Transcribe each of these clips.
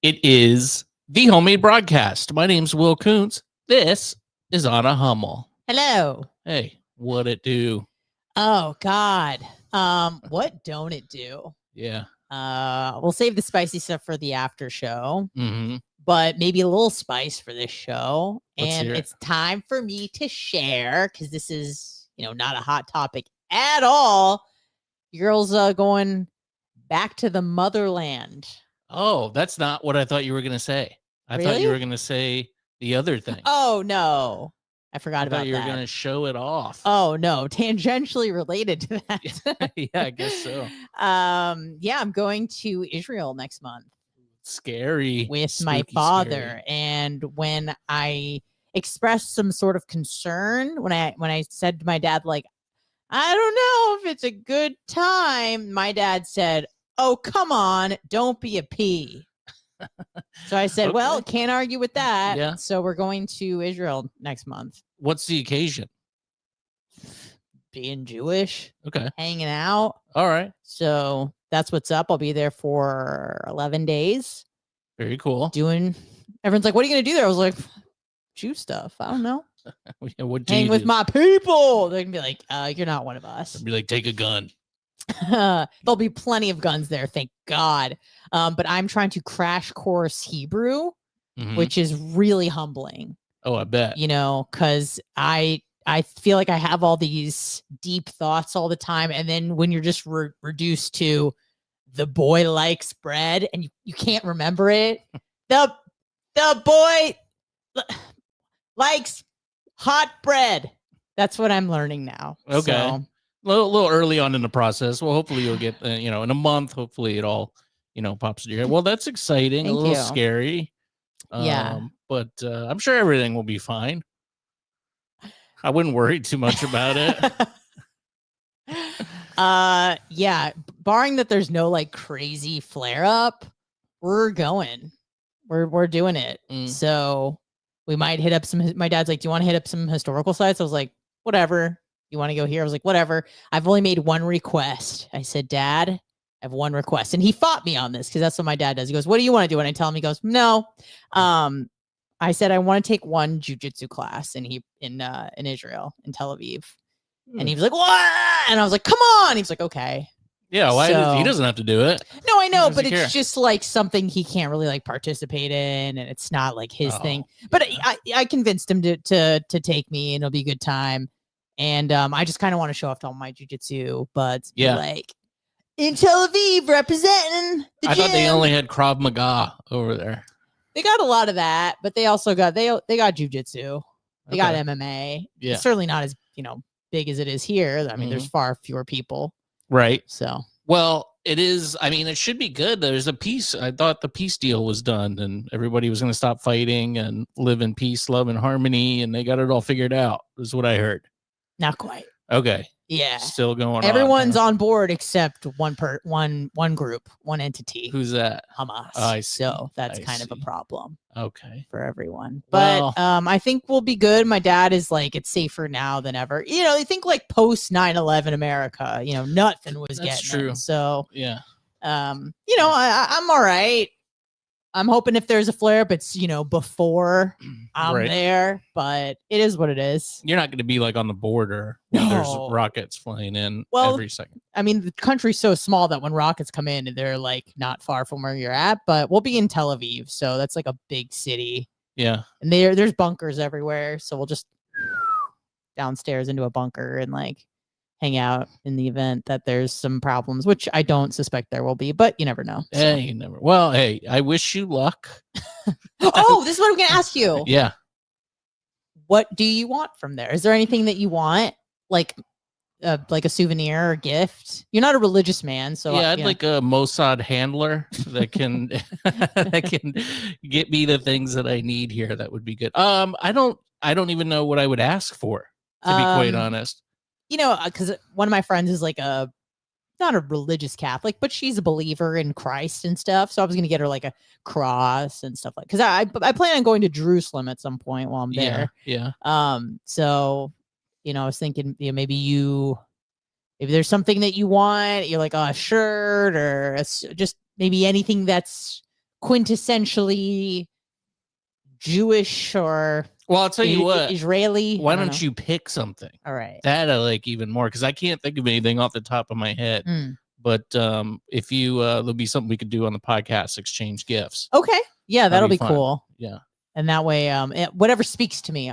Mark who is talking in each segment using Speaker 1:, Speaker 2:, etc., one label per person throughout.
Speaker 1: It is the homemade broadcast. My name's Will Kuncz. This is Anna Hummel.
Speaker 2: Hello.
Speaker 1: Hey, what it do?
Speaker 2: Oh God. What don't it do?
Speaker 1: Yeah.
Speaker 2: We'll save the spicy stuff for the after show,
Speaker 1: Mm-hmm.
Speaker 2: but maybe a little spice for this show.
Speaker 1: Let's
Speaker 2: And
Speaker 1: hear it.
Speaker 2: it's time for me to share because this is, not a hot topic at all. Girls going back to the motherland.
Speaker 1: Oh, that's not what I thought you were going to say. I thought you
Speaker 2: Really?
Speaker 1: were going to say the other thing.
Speaker 2: Oh no. I forgot about
Speaker 1: thought you
Speaker 2: that.
Speaker 1: were going to show it off.
Speaker 2: Oh no, tangentially related to that.
Speaker 1: Yeah, I guess so.
Speaker 2: I'm going to Israel next month.
Speaker 1: Scary.
Speaker 2: With my father. Scary. And when I expressed some sort of concern, when I said to my dad, like, I don't know if it's a good time, my dad said, "Oh, come on, don't be a pea." So I said, well, can't argue with that.
Speaker 1: Yeah.
Speaker 2: So we're going to Israel next month.
Speaker 1: What's the occasion?
Speaker 2: Being Jewish.
Speaker 1: Okay.
Speaker 2: Hanging out.
Speaker 1: All right.
Speaker 2: So that's what's up. I'll be there for 11 days.
Speaker 1: Very cool.
Speaker 2: Everyone's like, what are you going to do there? I was like, Jew stuff. I don't know.
Speaker 1: Hang
Speaker 2: with my people. They're going to be like, you're not one of us.
Speaker 1: They'll be like, take a gun.
Speaker 2: There'll be plenty of guns there, thank God. But I'm trying to crash course Hebrew, which is really humbling.
Speaker 1: Oh, I bet.
Speaker 2: Because I feel like I have all these deep thoughts all the time, and then when you're just reduced to the boy likes bread, and you can't remember it. The boy likes hot bread. That's what I'm learning now.
Speaker 1: Okay.
Speaker 2: So,
Speaker 1: a little early on in the process. Well, hopefully you'll get, in a month, hopefully it all, pops in your head. Well, that's exciting.
Speaker 2: Thank
Speaker 1: a little
Speaker 2: you.
Speaker 1: Scary.
Speaker 2: Yeah.
Speaker 1: But I'm sure everything will be fine. I wouldn't worry too much about it.
Speaker 2: Yeah. Barring that there's no like crazy flare up, we're going. We're doing it. So we might hit up my dad's like, do you want to hit up some historical sites? I was like, whatever. You want to go here? I was like, whatever. I've only made one request. I said, Dad, I have one request. And he fought me on this because that's what my dad does. He goes, what do you want to do? And I tell him, he goes, no. I said, I want to take one jujitsu class in Israel, in Tel Aviv. And he was like, what? And I was like, come on. He was like, okay.
Speaker 1: Yeah, he doesn't have to do it.
Speaker 2: No, I know, but it's just like something he can't really like participate in, and it's not like his thing. But I convinced him to take me, and it'll be a good time. And I just kind of want to show off to all my jujitsu buds.
Speaker 1: Yeah.
Speaker 2: Like, in Tel Aviv, representing the
Speaker 1: I
Speaker 2: gym.
Speaker 1: thought they only had Krav Maga over there.
Speaker 2: They got a lot of that, but they also got they got jujitsu. They got MMA.
Speaker 1: Yeah.
Speaker 2: It's certainly not as big as it is here. I mean, there's far fewer people.
Speaker 1: Right.
Speaker 2: So
Speaker 1: well, it is. I mean, it should be good. There's a peace. I thought the peace deal was done, and everybody was going to stop fighting and live in peace, love, and harmony, and they got it all figured out. Is what I heard.
Speaker 2: Not quite.
Speaker 1: Okay.
Speaker 2: Yeah.
Speaker 1: Still going on.
Speaker 2: Everyone's on board except one group, one entity.
Speaker 1: Who's that?
Speaker 2: Hamas.
Speaker 1: I see.
Speaker 2: So that's kind of a problem.
Speaker 1: Okay.
Speaker 2: For everyone. But I think we'll be good. My dad is like, it's safer now than ever. I think like post 9/11 America, nothing was getting
Speaker 1: true.
Speaker 2: In. So
Speaker 1: yeah.
Speaker 2: I'm all right. I'm hoping if there's a flare up, it's, before I'm there, but it is what it is.
Speaker 1: You're not going to be like on the border when there's rockets flying in every second.
Speaker 2: I mean, the country's so small that when rockets come in, they're like not far from where you're at, but we'll be in Tel Aviv. So that's like a big city.
Speaker 1: Yeah.
Speaker 2: And there's bunkers everywhere. So we'll just downstairs into a bunker and like hang out in the event that there's some problems, which I don't suspect there will be, but you never know.
Speaker 1: So. Hey, Well, hey, I wish you luck.
Speaker 2: Oh, this is what I'm going to ask you.
Speaker 1: Yeah.
Speaker 2: What do you want from there? Is there anything that you want? Like a souvenir or gift? You're not a religious man, so
Speaker 1: yeah, I'd like a Mossad handler that can that can get me the things that I need here. That would be good. I don't even know what I would ask for, to be quite honest.
Speaker 2: Because one of my friends is like not a religious Catholic, but she's a believer in Christ and stuff. So I was going to get her like a cross and stuff because I plan on going to Jerusalem at some point while I'm there.
Speaker 1: Yeah.
Speaker 2: So, I was thinking, maybe there's something that you want, you're like a shirt or just maybe anything that's quintessentially Jewish or
Speaker 1: Well, I'll tell you what.
Speaker 2: Israeli.
Speaker 1: Why don't you pick something?
Speaker 2: All right.
Speaker 1: That I like even more because I can't think of anything off the top of my head. But if you, there'll be something we could do on the podcast, exchange gifts.
Speaker 2: Okay. Yeah, that'll be
Speaker 1: fun.
Speaker 2: cool.
Speaker 1: Yeah.
Speaker 2: And that way, whatever speaks to me,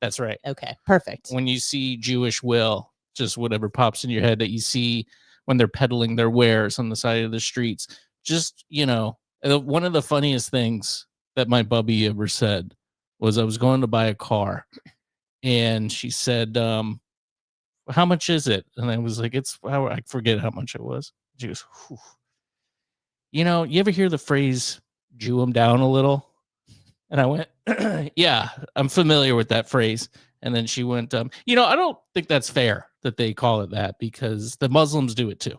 Speaker 1: That's right.
Speaker 2: Okay, perfect.
Speaker 1: When you see Jewish will, just whatever pops in your head that you see when they're peddling their wares on the side of the streets. Just, one of the funniest things that my bubby ever said was I was going to buy a car and she said, how much is it? And I was like, I forget how much it was. She goes, whew. You ever hear the phrase Jew 'em down a little? And I went, yeah, I'm familiar with that phrase. And then she went, I don't think that's fair that they call it that because the Muslims do it too.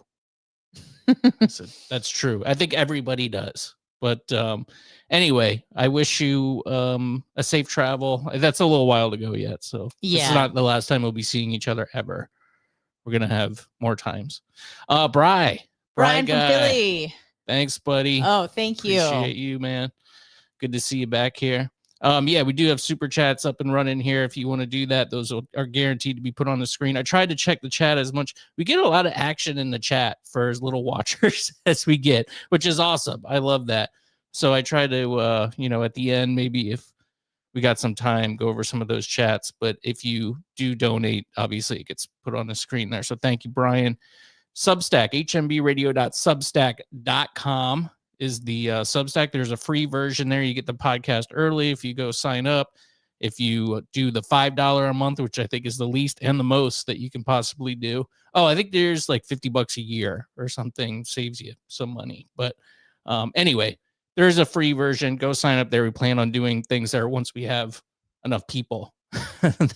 Speaker 1: I said, that's true. I think everybody does. But anyway, I wish you a safe travel. That's a little while to go yet. So This is not the last time we'll be seeing each other ever. We're going to have more times. Brian
Speaker 2: from Philly.
Speaker 1: Thanks, buddy.
Speaker 2: Oh, thank you.
Speaker 1: Appreciate you, man. Good to see you back here. Yeah, we do have super chats up and running here. If you want to do that, those are guaranteed to be put on the screen. I tried to check the chat as much. We get a lot of action in the chat for as little watchers as we get, which is awesome. I love that. So I try to, at the end, maybe if we got some time, go over some of those chats. But if you do donate, obviously it gets put on the screen there. So thank you, Brian. Substack, hmbradio.substack.com. is the Substack. There's a free version there. You get the podcast early if you go sign up. If you do the $5 a month, which I think is the least and the most that you can possibly do. Oh, I think there's like $50 a year or something, saves you some money. But anyway, there's a free version. Go sign up there. We plan on doing things there once we have enough people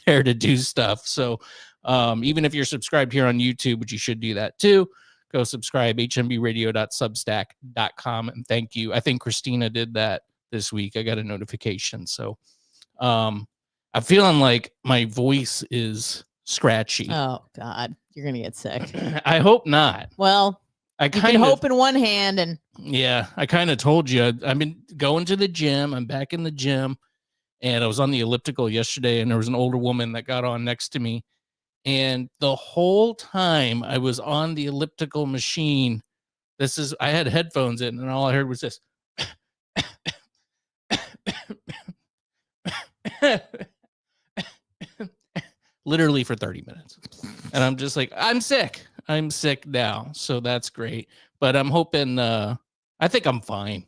Speaker 1: there to do stuff. So even if you're subscribed here on YouTube, which you should do that too, go subscribe, hmbradio.substack.com. And thank you. I think Christina did that this week. I got a notification. So I'm feeling like my voice is scratchy.
Speaker 2: Oh, God. You're going to get sick.
Speaker 1: I hope not.
Speaker 2: Well, I can hope in one hand. And
Speaker 1: yeah, I kind of told you. I've been going to the gym. I'm back in the gym. And I was on the elliptical yesterday, and there was an older woman that got on next to me. And the whole time I was on the elliptical machine, I had headphones in, and all I heard was this. Literally for 30 minutes. And I'm just like, I'm sick now. So that's great. But I'm hoping, I think I'm fine.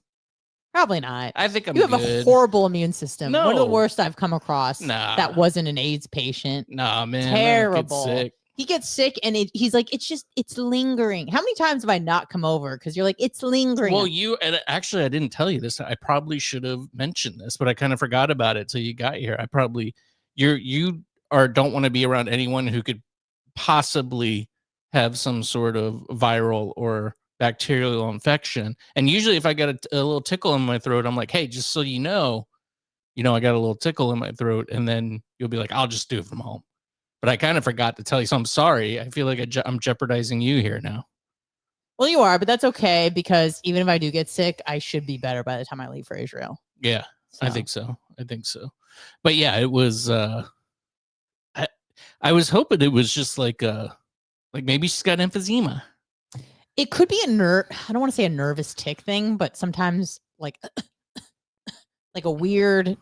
Speaker 2: Probably not.
Speaker 1: I think I'm
Speaker 2: good. You have a horrible immune system.
Speaker 1: No.
Speaker 2: One of the worst I've come across.
Speaker 1: Nah.
Speaker 2: That wasn't an AIDS patient.
Speaker 1: Nah, man.
Speaker 2: Terrible. He gets sick and he's like, it's lingering. How many times have I not come over? Because you're like, it's lingering.
Speaker 1: Well, and actually, I didn't tell you this. I probably should have mentioned this, but I kind of forgot about it till you got here. I probably, you don't want to be around anyone who could possibly have some sort of viral or bacterial infection. And usually if I got a little tickle in my throat, I'm like, hey, just so you know, I got a little tickle in my throat. And then you'll be like, I'll just do it from home. But I kind of forgot to tell you. So I'm sorry. I feel like I'm jeopardizing you here now.
Speaker 2: Well, you are, but that's okay because even if I do get sick, I should be better by the time I leave for Israel.
Speaker 1: Yeah, so. I think so. But yeah, it was, I was hoping it was just like maybe she's got emphysema.
Speaker 2: It could be I don't want to say a nervous tick thing, but sometimes like a weird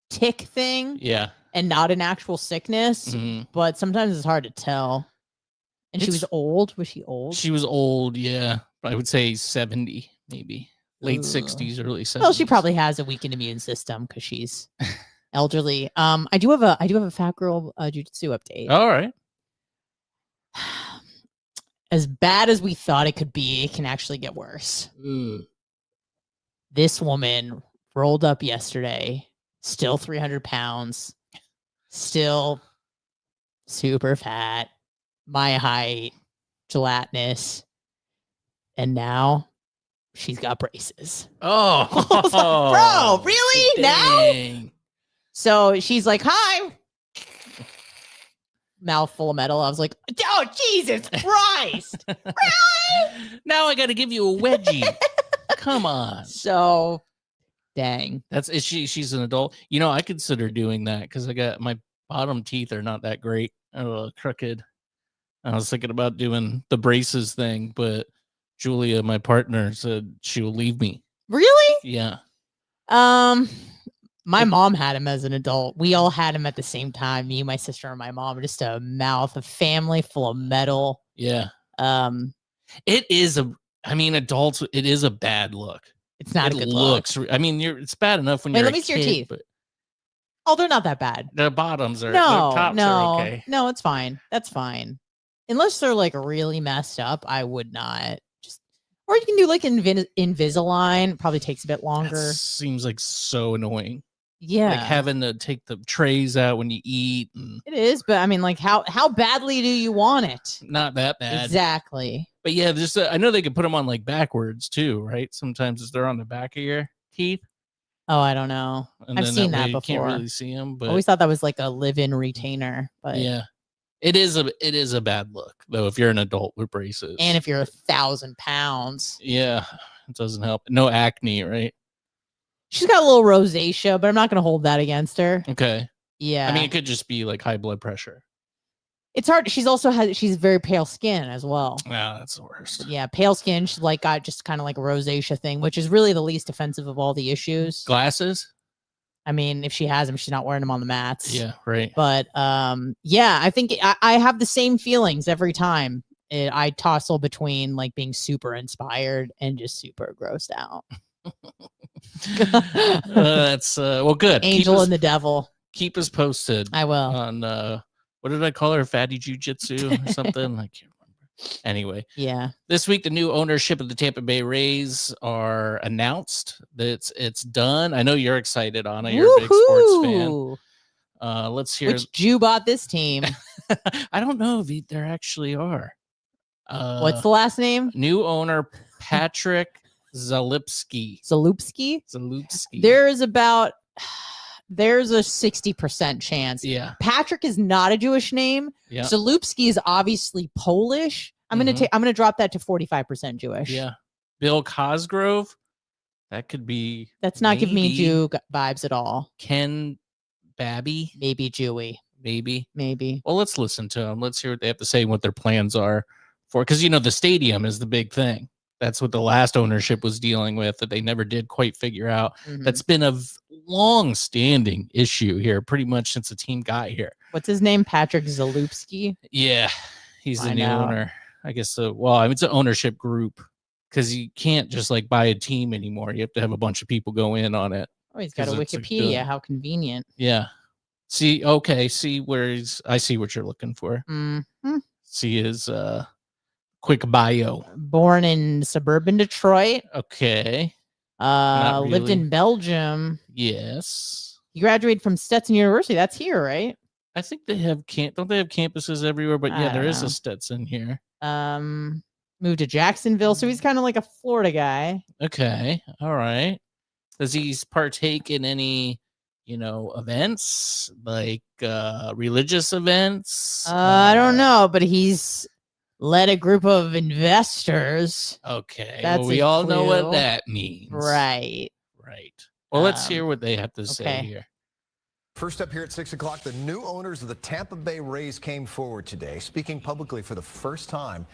Speaker 2: tick thing.
Speaker 1: Yeah.
Speaker 2: And not an actual sickness, but sometimes it's hard to tell. And she was old. Was she old?
Speaker 1: She was old, yeah. I would say 70, maybe. Late 60s, early 70s.
Speaker 2: Well, she probably has a weakened immune system because she's elderly. I do have a fat girl jiu-jitsu update.
Speaker 1: All right.
Speaker 2: As bad as we thought it could be, it can actually get worse. This woman rolled up yesterday, still 300 pounds, still super fat, my height, gelatinous, and now she's got braces.
Speaker 1: Oh,
Speaker 2: I was like, bro, really?
Speaker 1: Dang.
Speaker 2: Now? So she's like, hi. Mouth full of metal. I was like, oh, Jesus Christ. Really?
Speaker 1: Now I got to give you a wedgie. Come on.
Speaker 2: So Dang.
Speaker 1: She's an adult. I consider doing that because I got my bottom teeth are not that great. A little crooked. I was thinking about doing the braces thing, but Julia, my partner, said she will leave me.
Speaker 2: Really?
Speaker 1: Yeah.
Speaker 2: My mom had him as an adult. We all had him at the same time. Me, my sister, and my mom. Just a family full of metal.
Speaker 1: Yeah. It is adults. It is a bad look.
Speaker 2: It's not a good look.
Speaker 1: It's bad enough when
Speaker 2: Wait,
Speaker 1: you're
Speaker 2: let me see your teeth.
Speaker 1: But
Speaker 2: oh, they're not that bad.
Speaker 1: The bottoms are. The tops are okay.
Speaker 2: No, it's fine. That's fine. Unless they're like really messed up, I would not. Or you can do like Invisalign. Probably takes a bit longer.
Speaker 1: That seems like so annoying.
Speaker 2: Yeah,
Speaker 1: like having to take the trays out when you eat.
Speaker 2: It is, but how badly do you want it?
Speaker 1: Not that bad.
Speaker 2: Exactly.
Speaker 1: But yeah, I know they could put them on like backwards too, right? Sometimes they're on the back of your teeth.
Speaker 2: Oh, I don't know. I've seen that before. You
Speaker 1: can't really see them, but
Speaker 2: I always thought that was like a live-in retainer. But
Speaker 1: yeah, it is a bad look though if you're an adult with braces,
Speaker 2: and if you're 1,000 pounds.
Speaker 1: Yeah, it doesn't help. No acne, right?
Speaker 2: She's got a little rosacea, but I'm not going to hold that against her.
Speaker 1: Okay.
Speaker 2: Yeah.
Speaker 1: It could just be like high blood pressure.
Speaker 2: It's hard. She's very pale skin as well.
Speaker 1: Yeah, that's the worst.
Speaker 2: Yeah, pale skin. She's like got just kind of like a rosacea thing, which is really the least offensive of all the issues.
Speaker 1: Glasses?
Speaker 2: If she has them, she's not wearing them on the mats.
Speaker 1: Yeah, right.
Speaker 2: But yeah, I think I have the same feelings every time. I tussle between like being super inspired and just super grossed out.
Speaker 1: That's well, good.
Speaker 2: Angel and the devil.
Speaker 1: Keep us posted.
Speaker 2: I will.
Speaker 1: On what did I call her? Fatty Jiu-Jitsu or something? I can't remember. Anyway,
Speaker 2: yeah.
Speaker 1: This week, the new ownership of the Tampa Bay Rays are announced. That it's done. I know you're excited, Anna. You're a big sports fan. Let's hear.
Speaker 2: Which Jew bought this team?
Speaker 1: I don't know if there actually are.
Speaker 2: What's the last name?
Speaker 1: New owner Patrick Zalupski.
Speaker 2: There's a 60% chance.
Speaker 1: Yeah.
Speaker 2: Patrick is not a Jewish name.
Speaker 1: Yeah.
Speaker 2: Zalupski is obviously Polish. I'm gonna drop that to 45% Jewish.
Speaker 1: Yeah. Bill Cosgrove. That could be.
Speaker 2: That's not giving me Jew vibes at all.
Speaker 1: Ken Babby.
Speaker 2: Maybe Jewy.
Speaker 1: Maybe. Well, let's listen to them. Let's hear what they have to say and what their plans are for. Because the stadium is the big thing. That's what the last ownership was dealing with that they never did quite figure out. Mm-hmm. That's been a long-standing issue here, pretty much since the team got here.
Speaker 2: What's his name? Patrick Zalupski?
Speaker 1: Yeah, he's the new owner. I guess so. Well, it's an ownership group because you can't just like buy a team anymore. You have to have a bunch of people go in on it.
Speaker 2: Oh, he's got a Wikipedia. How convenient.
Speaker 1: Yeah. See where I see what you're looking for.
Speaker 2: Mm-hmm.
Speaker 1: See his quick bio.
Speaker 2: Born in suburban Detroit.
Speaker 1: Okay.
Speaker 2: Lived in Belgium.
Speaker 1: Yes.
Speaker 2: He graduated from Stetson University. That's here, right?
Speaker 1: I think they have don't they have campuses everywhere? But yeah, there is a Stetson here.
Speaker 2: Moved to Jacksonville, so he's kind of like a Florida guy.
Speaker 1: Okay. All right. Does he partake in any, events like religious events?
Speaker 2: I don't know, but he's led a group of investors.
Speaker 1: Okay. We all know what that means.
Speaker 2: Right.
Speaker 1: Well, let's hear what they have to say here.
Speaker 3: First up here at 6 o'clock, the new owners of the Tampa Bay Rays came forward today, speaking publicly for the first time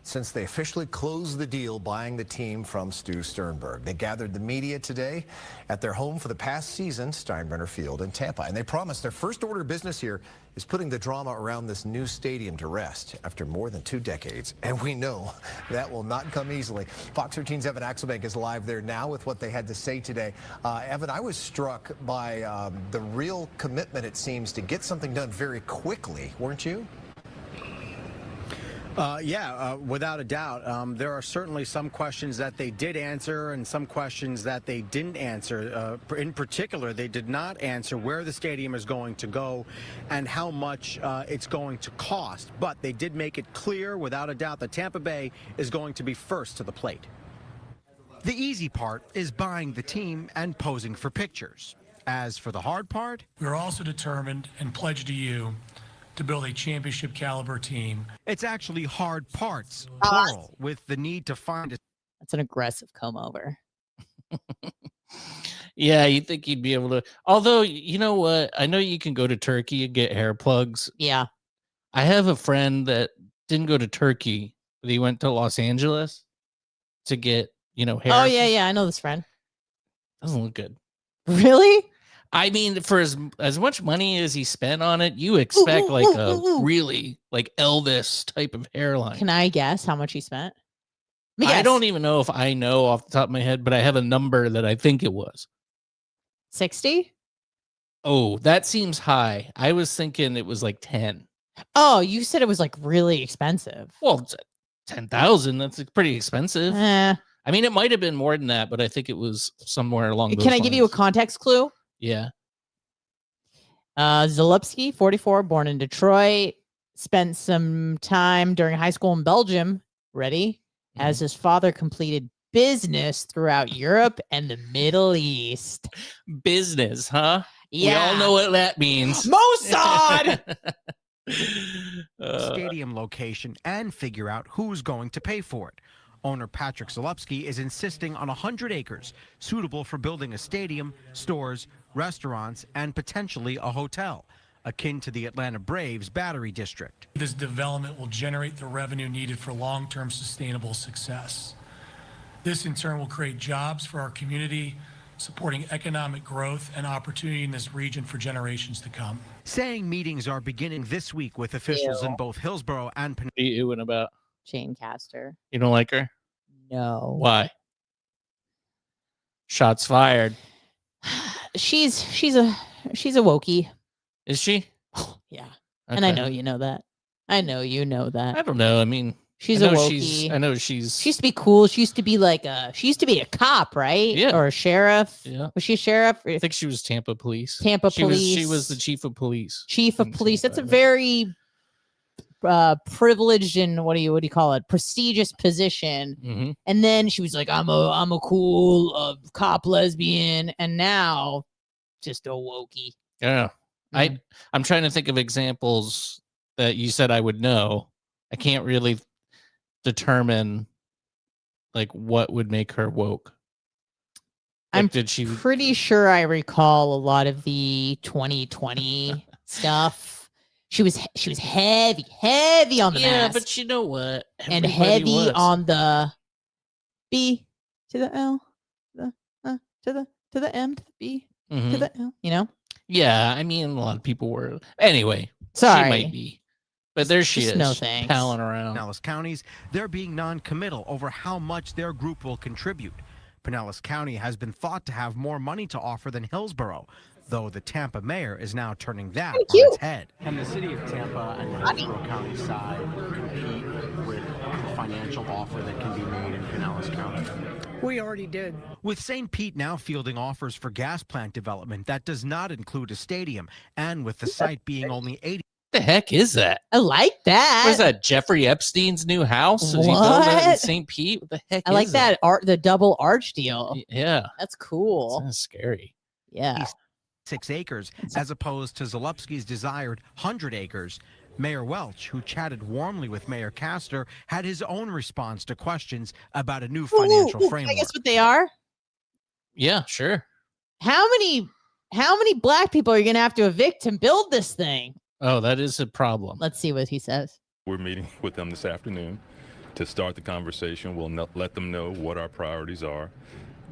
Speaker 3: since they officially closed the deal buying the team from Stu Sternberg. They gathered the media today at their home for the past season, Steinbrenner Field in Tampa, and they promised their first order of business here is putting the drama around this new stadium to rest after more than 2 decades, and we know that will not come easily. Fox 13's Evan Axelbank is live there now with what they had to say today. Evan, I was struck by the real commitment, it seems, to get something done very quickly, weren't you?
Speaker 4: Without a doubt. There are certainly some questions that they did answer and some questions that they didn't answer. In particular, they did not answer where the stadium is going to go and how much it's going to cost. But they did make it clear, without a doubt, that Tampa Bay is going to be first to the plate.
Speaker 5: The easy part is buying the team and posing for pictures. As for the hard part,
Speaker 6: we're also determined and pledged to you to build a championship caliber team.
Speaker 5: It's actually hard parts, plural, with the need to find a...
Speaker 2: That's an aggressive come over.
Speaker 1: Yeah, you think you'd be able to. Although, you know what? I know you can go to Turkey and get hair plugs.
Speaker 2: Yeah.
Speaker 1: I have a friend that didn't go to Turkey, but he went to Los Angeles to get, hair.
Speaker 2: Oh, yeah. I know this friend.
Speaker 1: Doesn't look good.
Speaker 2: Really?
Speaker 1: I mean, for as much money as he spent on it, you expect really like Elvis type of hairline.
Speaker 2: Can I guess how much he spent?
Speaker 1: I don't even know if I know off the top of my head, but I have a number that I think it was
Speaker 2: 60.
Speaker 1: Oh, that seems high. I was thinking it was like 10.
Speaker 2: Oh, you said it was like really expensive.
Speaker 1: Well, it's 10,000. That's pretty expensive. I mean, it might have been more than that, but I think it was somewhere along those
Speaker 2: Can I give you a context clue?
Speaker 1: Yeah.
Speaker 2: Zalupski, 44, born in Detroit, spent some time during high school in Belgium. Ready? As his father completed business throughout Europe and the Middle East.
Speaker 1: Business, huh?
Speaker 2: Yeah.
Speaker 1: We all know what that means.
Speaker 2: Mossad!
Speaker 5: Stadium location and figure out who's going to pay for it. Owner Patrick Zalupski is insisting on 100 acres, suitable for building a stadium, stores, restaurants, and potentially a hotel, akin to the Atlanta Braves Battery District.
Speaker 6: This development will generate the revenue needed for long-term sustainable success. This in turn will create jobs for our community, supporting economic growth and opportunity in this region for generations to come.
Speaker 5: Saying meetings are beginning this week with officials in both Hillsborough and
Speaker 1: What are you doing about?
Speaker 2: Jane Castor.
Speaker 1: You don't like her?
Speaker 2: No.
Speaker 1: Why? Shots fired.
Speaker 2: She's a wokey.
Speaker 1: Is she?
Speaker 2: Yeah.
Speaker 1: Okay.
Speaker 2: And I know you know that. I know you know that.
Speaker 1: I don't know. I mean,
Speaker 2: she's
Speaker 1: I
Speaker 2: a
Speaker 1: know
Speaker 2: wokey.
Speaker 1: I know she's.
Speaker 2: She used to be cool. She used to be she used to be a cop, right?
Speaker 1: Yeah.
Speaker 2: Or a sheriff.
Speaker 1: Yeah.
Speaker 2: Was she a sheriff?
Speaker 1: I think she was Tampa Police.
Speaker 2: She
Speaker 1: She was the chief of police.
Speaker 2: Chief of police. That's a very privileged and what do you call it? Prestigious position.
Speaker 1: Mm-hmm.
Speaker 2: And then she was like, I'm a cool cop lesbian, and now just a wokey.
Speaker 1: Yeah. I'm trying to think of examples that you said I would know. I can't really determine like what would make her woke. Like,
Speaker 2: I'm pretty sure I recall a lot of the 2020 stuff. She was heavy on the mask.
Speaker 1: But you know what?
Speaker 2: And heavy on the B to the L, to the M to the B to the L,
Speaker 1: Yeah, I mean, a lot of people were. Anyway,
Speaker 2: sorry.
Speaker 1: She might be. But there she is,
Speaker 2: no thanks.
Speaker 1: palling around.
Speaker 5: Pinellas counties, they're being non-committal over how much their group will contribute. Pinellas County has been thought to have more money to offer than Hillsborough, though the Tampa mayor is now turning that on its head.
Speaker 7: Can the city of Tampa and the Hillsborough County side compete with the financial offer that can be made in Pinellas County?
Speaker 8: We already did.
Speaker 5: With St. Pete now fielding offers for gas plant development that does not include a stadium, and with the site being only 80.
Speaker 1: What the heck is that?
Speaker 2: I like that.
Speaker 1: What is that? Jeffrey Epstein's new house? Is he building that in St. Pete? What the heck?
Speaker 2: I like that the double arch deal.
Speaker 1: Yeah,
Speaker 2: that's cool.
Speaker 1: That's scary.
Speaker 2: Yeah,
Speaker 5: 6 acres as opposed to Zalupski's desired 100 acres. Mayor Welch, who chatted warmly with Mayor Castor, had his own response to questions about a new financial framework.
Speaker 2: I guess what they are.
Speaker 1: Yeah, sure.
Speaker 2: How many black people are you gonna have to evict to build this thing?
Speaker 1: Oh, that is a problem.
Speaker 2: Let's see what he says.
Speaker 9: We're meeting with them this afternoon to start the conversation. We'll let them know what our priorities are.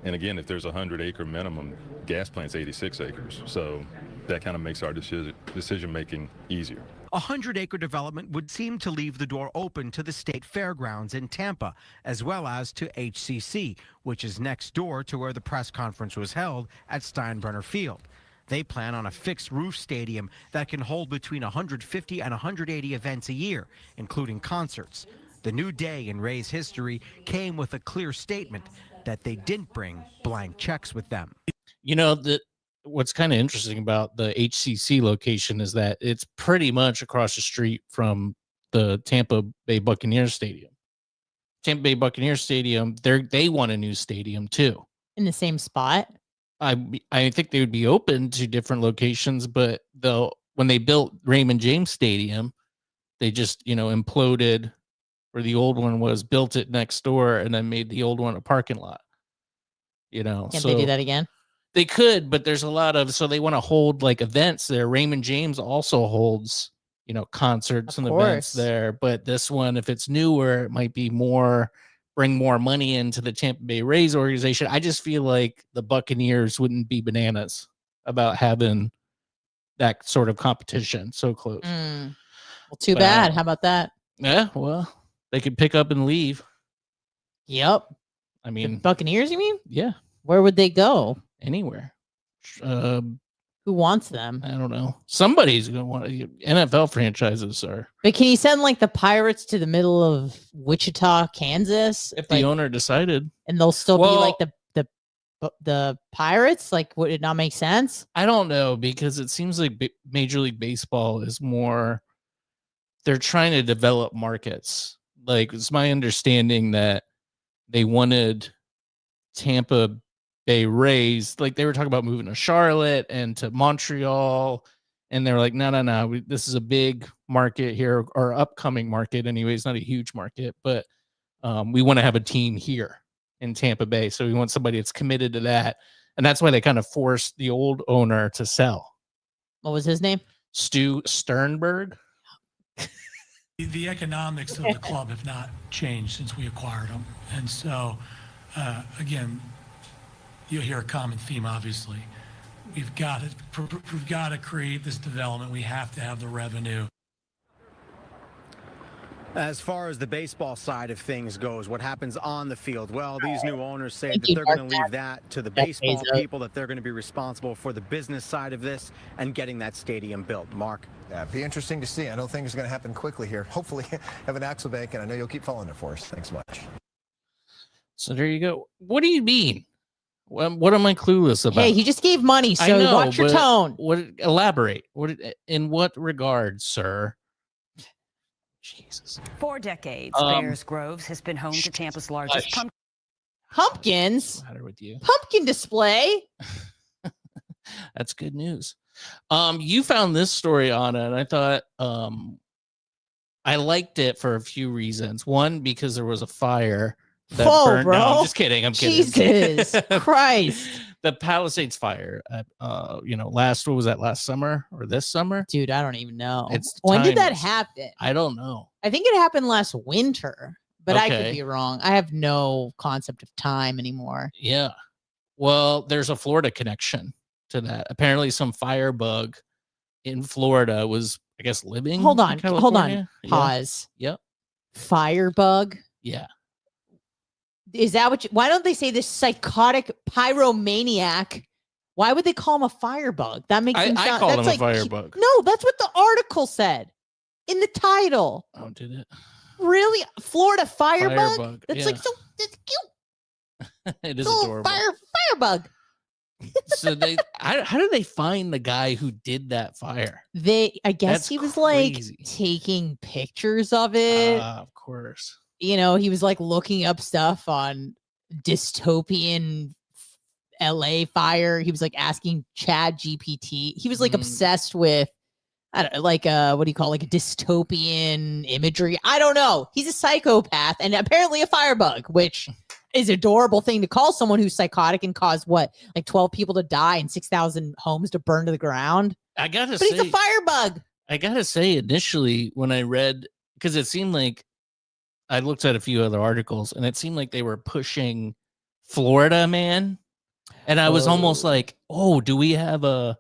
Speaker 9: And again, if there's a 100-acre minimum, gas plant's 86 acres. So that kind of makes our decision-making easier.
Speaker 5: A 100-acre development would seem to leave the door open to the state fairgrounds in Tampa, as well as to HCC, which is next door to where the press conference was held at Steinbrenner Field. They plan on a fixed-roof stadium that can hold between 150 and 180 events a year, including concerts. The new day in Ray's history came with a clear statement that they didn't bring blank checks with them.
Speaker 1: You know, what's kind of interesting about the HCC location is that it's pretty much across the street from the Tampa Bay Buccaneers Stadium. Tampa Bay Buccaneers Stadium, they want a new stadium too.
Speaker 2: In the same spot?
Speaker 1: I think they would be open to different locations, but when they built Raymond James Stadium, they just, imploded where the old one was, built it next door, and then made the old one a parking lot.
Speaker 2: Can't they do that again?
Speaker 1: They could, but there's a lot of, so they want to hold like events there. Raymond James also holds, concerts and events there. But this one, if it's newer, it might be bring more money into the Tampa Bay Rays organization. I just feel like the Buccaneers wouldn't be bananas about having that sort of competition so close.
Speaker 2: Well, too bad. How about that?
Speaker 1: Yeah, well, they could pick up and leave.
Speaker 2: Yep.
Speaker 1: I mean,
Speaker 2: the Buccaneers, you mean?
Speaker 1: Yeah.
Speaker 2: Where would they go?
Speaker 1: Anywhere.
Speaker 2: Who wants them?
Speaker 1: I don't know. Somebody's going to want NFL franchises are.
Speaker 2: But can you send like the Pirates to the middle of Wichita, Kansas?
Speaker 1: If the owner decided.
Speaker 2: And they'll still be like the Pirates? Like, would it not make sense?
Speaker 1: I don't know, because it seems like Major League Baseball is more, they're trying to develop markets. Like, it's my understanding that they wanted Tampa Bay Rays, like they were talking about moving to Charlotte and to Montreal, and they're like, no, this is a big market here, or upcoming market anyway. It's not a huge market, but we want to have a team here in Tampa Bay, so we want somebody that's committed to that, and that's why they kind of forced the old owner to sell.
Speaker 2: What was his name?
Speaker 1: Stu Sternberg.
Speaker 6: The economics of the club have not changed since we acquired them, and so again, you'll hear a common theme. Obviously, we've got to create this development. We have to have the revenue.
Speaker 4: As far as the baseball side of things goes, what happens on the field? Well, these new owners say that they're going to leave that to the baseball people, that they're going to be responsible for the business side of this and getting that stadium built. Mark?
Speaker 3: Yeah, be interesting to see. I know things are going to happen quickly here. Hopefully, have an Axel Bank, and I know you'll keep following it for us. Thanks so much.
Speaker 1: So there you go. What do you mean? What am I clueless about?
Speaker 2: Hey, he just gave money, so watch your tone.
Speaker 1: Elaborate. In what regard, sir? Jesus.
Speaker 8: 4 decades, Bears Groves has been home to Tampa's largest
Speaker 2: pumpkins.
Speaker 1: What's the matter with you?
Speaker 2: Pumpkin display.
Speaker 1: That's good news. You found this story, Anna, and I thought I liked it for a few reasons. One, because there was a fire that burned.
Speaker 2: Bro.
Speaker 1: No, I'm just kidding. I'm kidding.
Speaker 2: Jesus Christ.
Speaker 1: The Palisades fire at, last summer or this summer?
Speaker 2: Dude, I don't even know.
Speaker 1: When
Speaker 2: did that happen?
Speaker 1: I don't know.
Speaker 2: I think it happened last winter, but I
Speaker 1: Okay.
Speaker 2: could be wrong. I have no concept of time anymore.
Speaker 1: Yeah. Well, there's a Florida connection to that. Apparently some firebug in Florida was, I guess, living.
Speaker 2: Hold on.
Speaker 1: in California. Yeah.
Speaker 2: Pause.
Speaker 1: Yep.
Speaker 2: Firebug.
Speaker 1: Yeah.
Speaker 2: Is that what why don't they say this psychotic pyromaniac? Why would they call him a firebug? That makes him sound,
Speaker 1: I call him
Speaker 2: that's
Speaker 1: a firebug.
Speaker 2: No, that's what the article said in the title.
Speaker 1: Oh, did it?
Speaker 2: Really? Florida firebug?
Speaker 1: Firebug,
Speaker 2: That's
Speaker 1: yeah.
Speaker 2: like it's cute.
Speaker 1: It is
Speaker 2: Little
Speaker 1: adorable.
Speaker 2: Firebug.
Speaker 1: So how did they find the guy who did that fire?
Speaker 2: I guess
Speaker 1: That's
Speaker 2: he was
Speaker 1: crazy.
Speaker 2: like taking pictures of it.
Speaker 1: Of course.
Speaker 2: He was like looking up stuff on dystopian LA fire. He was like asking Chad GPT. He was like obsessed with, I don't know, like what do you call like dystopian imagery? I don't know. He's a psychopath and apparently a firebug, which is an adorable thing to call someone who's psychotic and caused like 12 people to die and 6,000 homes to burn to the ground.
Speaker 1: But
Speaker 2: he's a firebug.
Speaker 1: I gotta say, initially when I read, because it seemed like I looked at a few other articles and it seemed like they were pushing Florida man. And I was almost like, oh, do we have a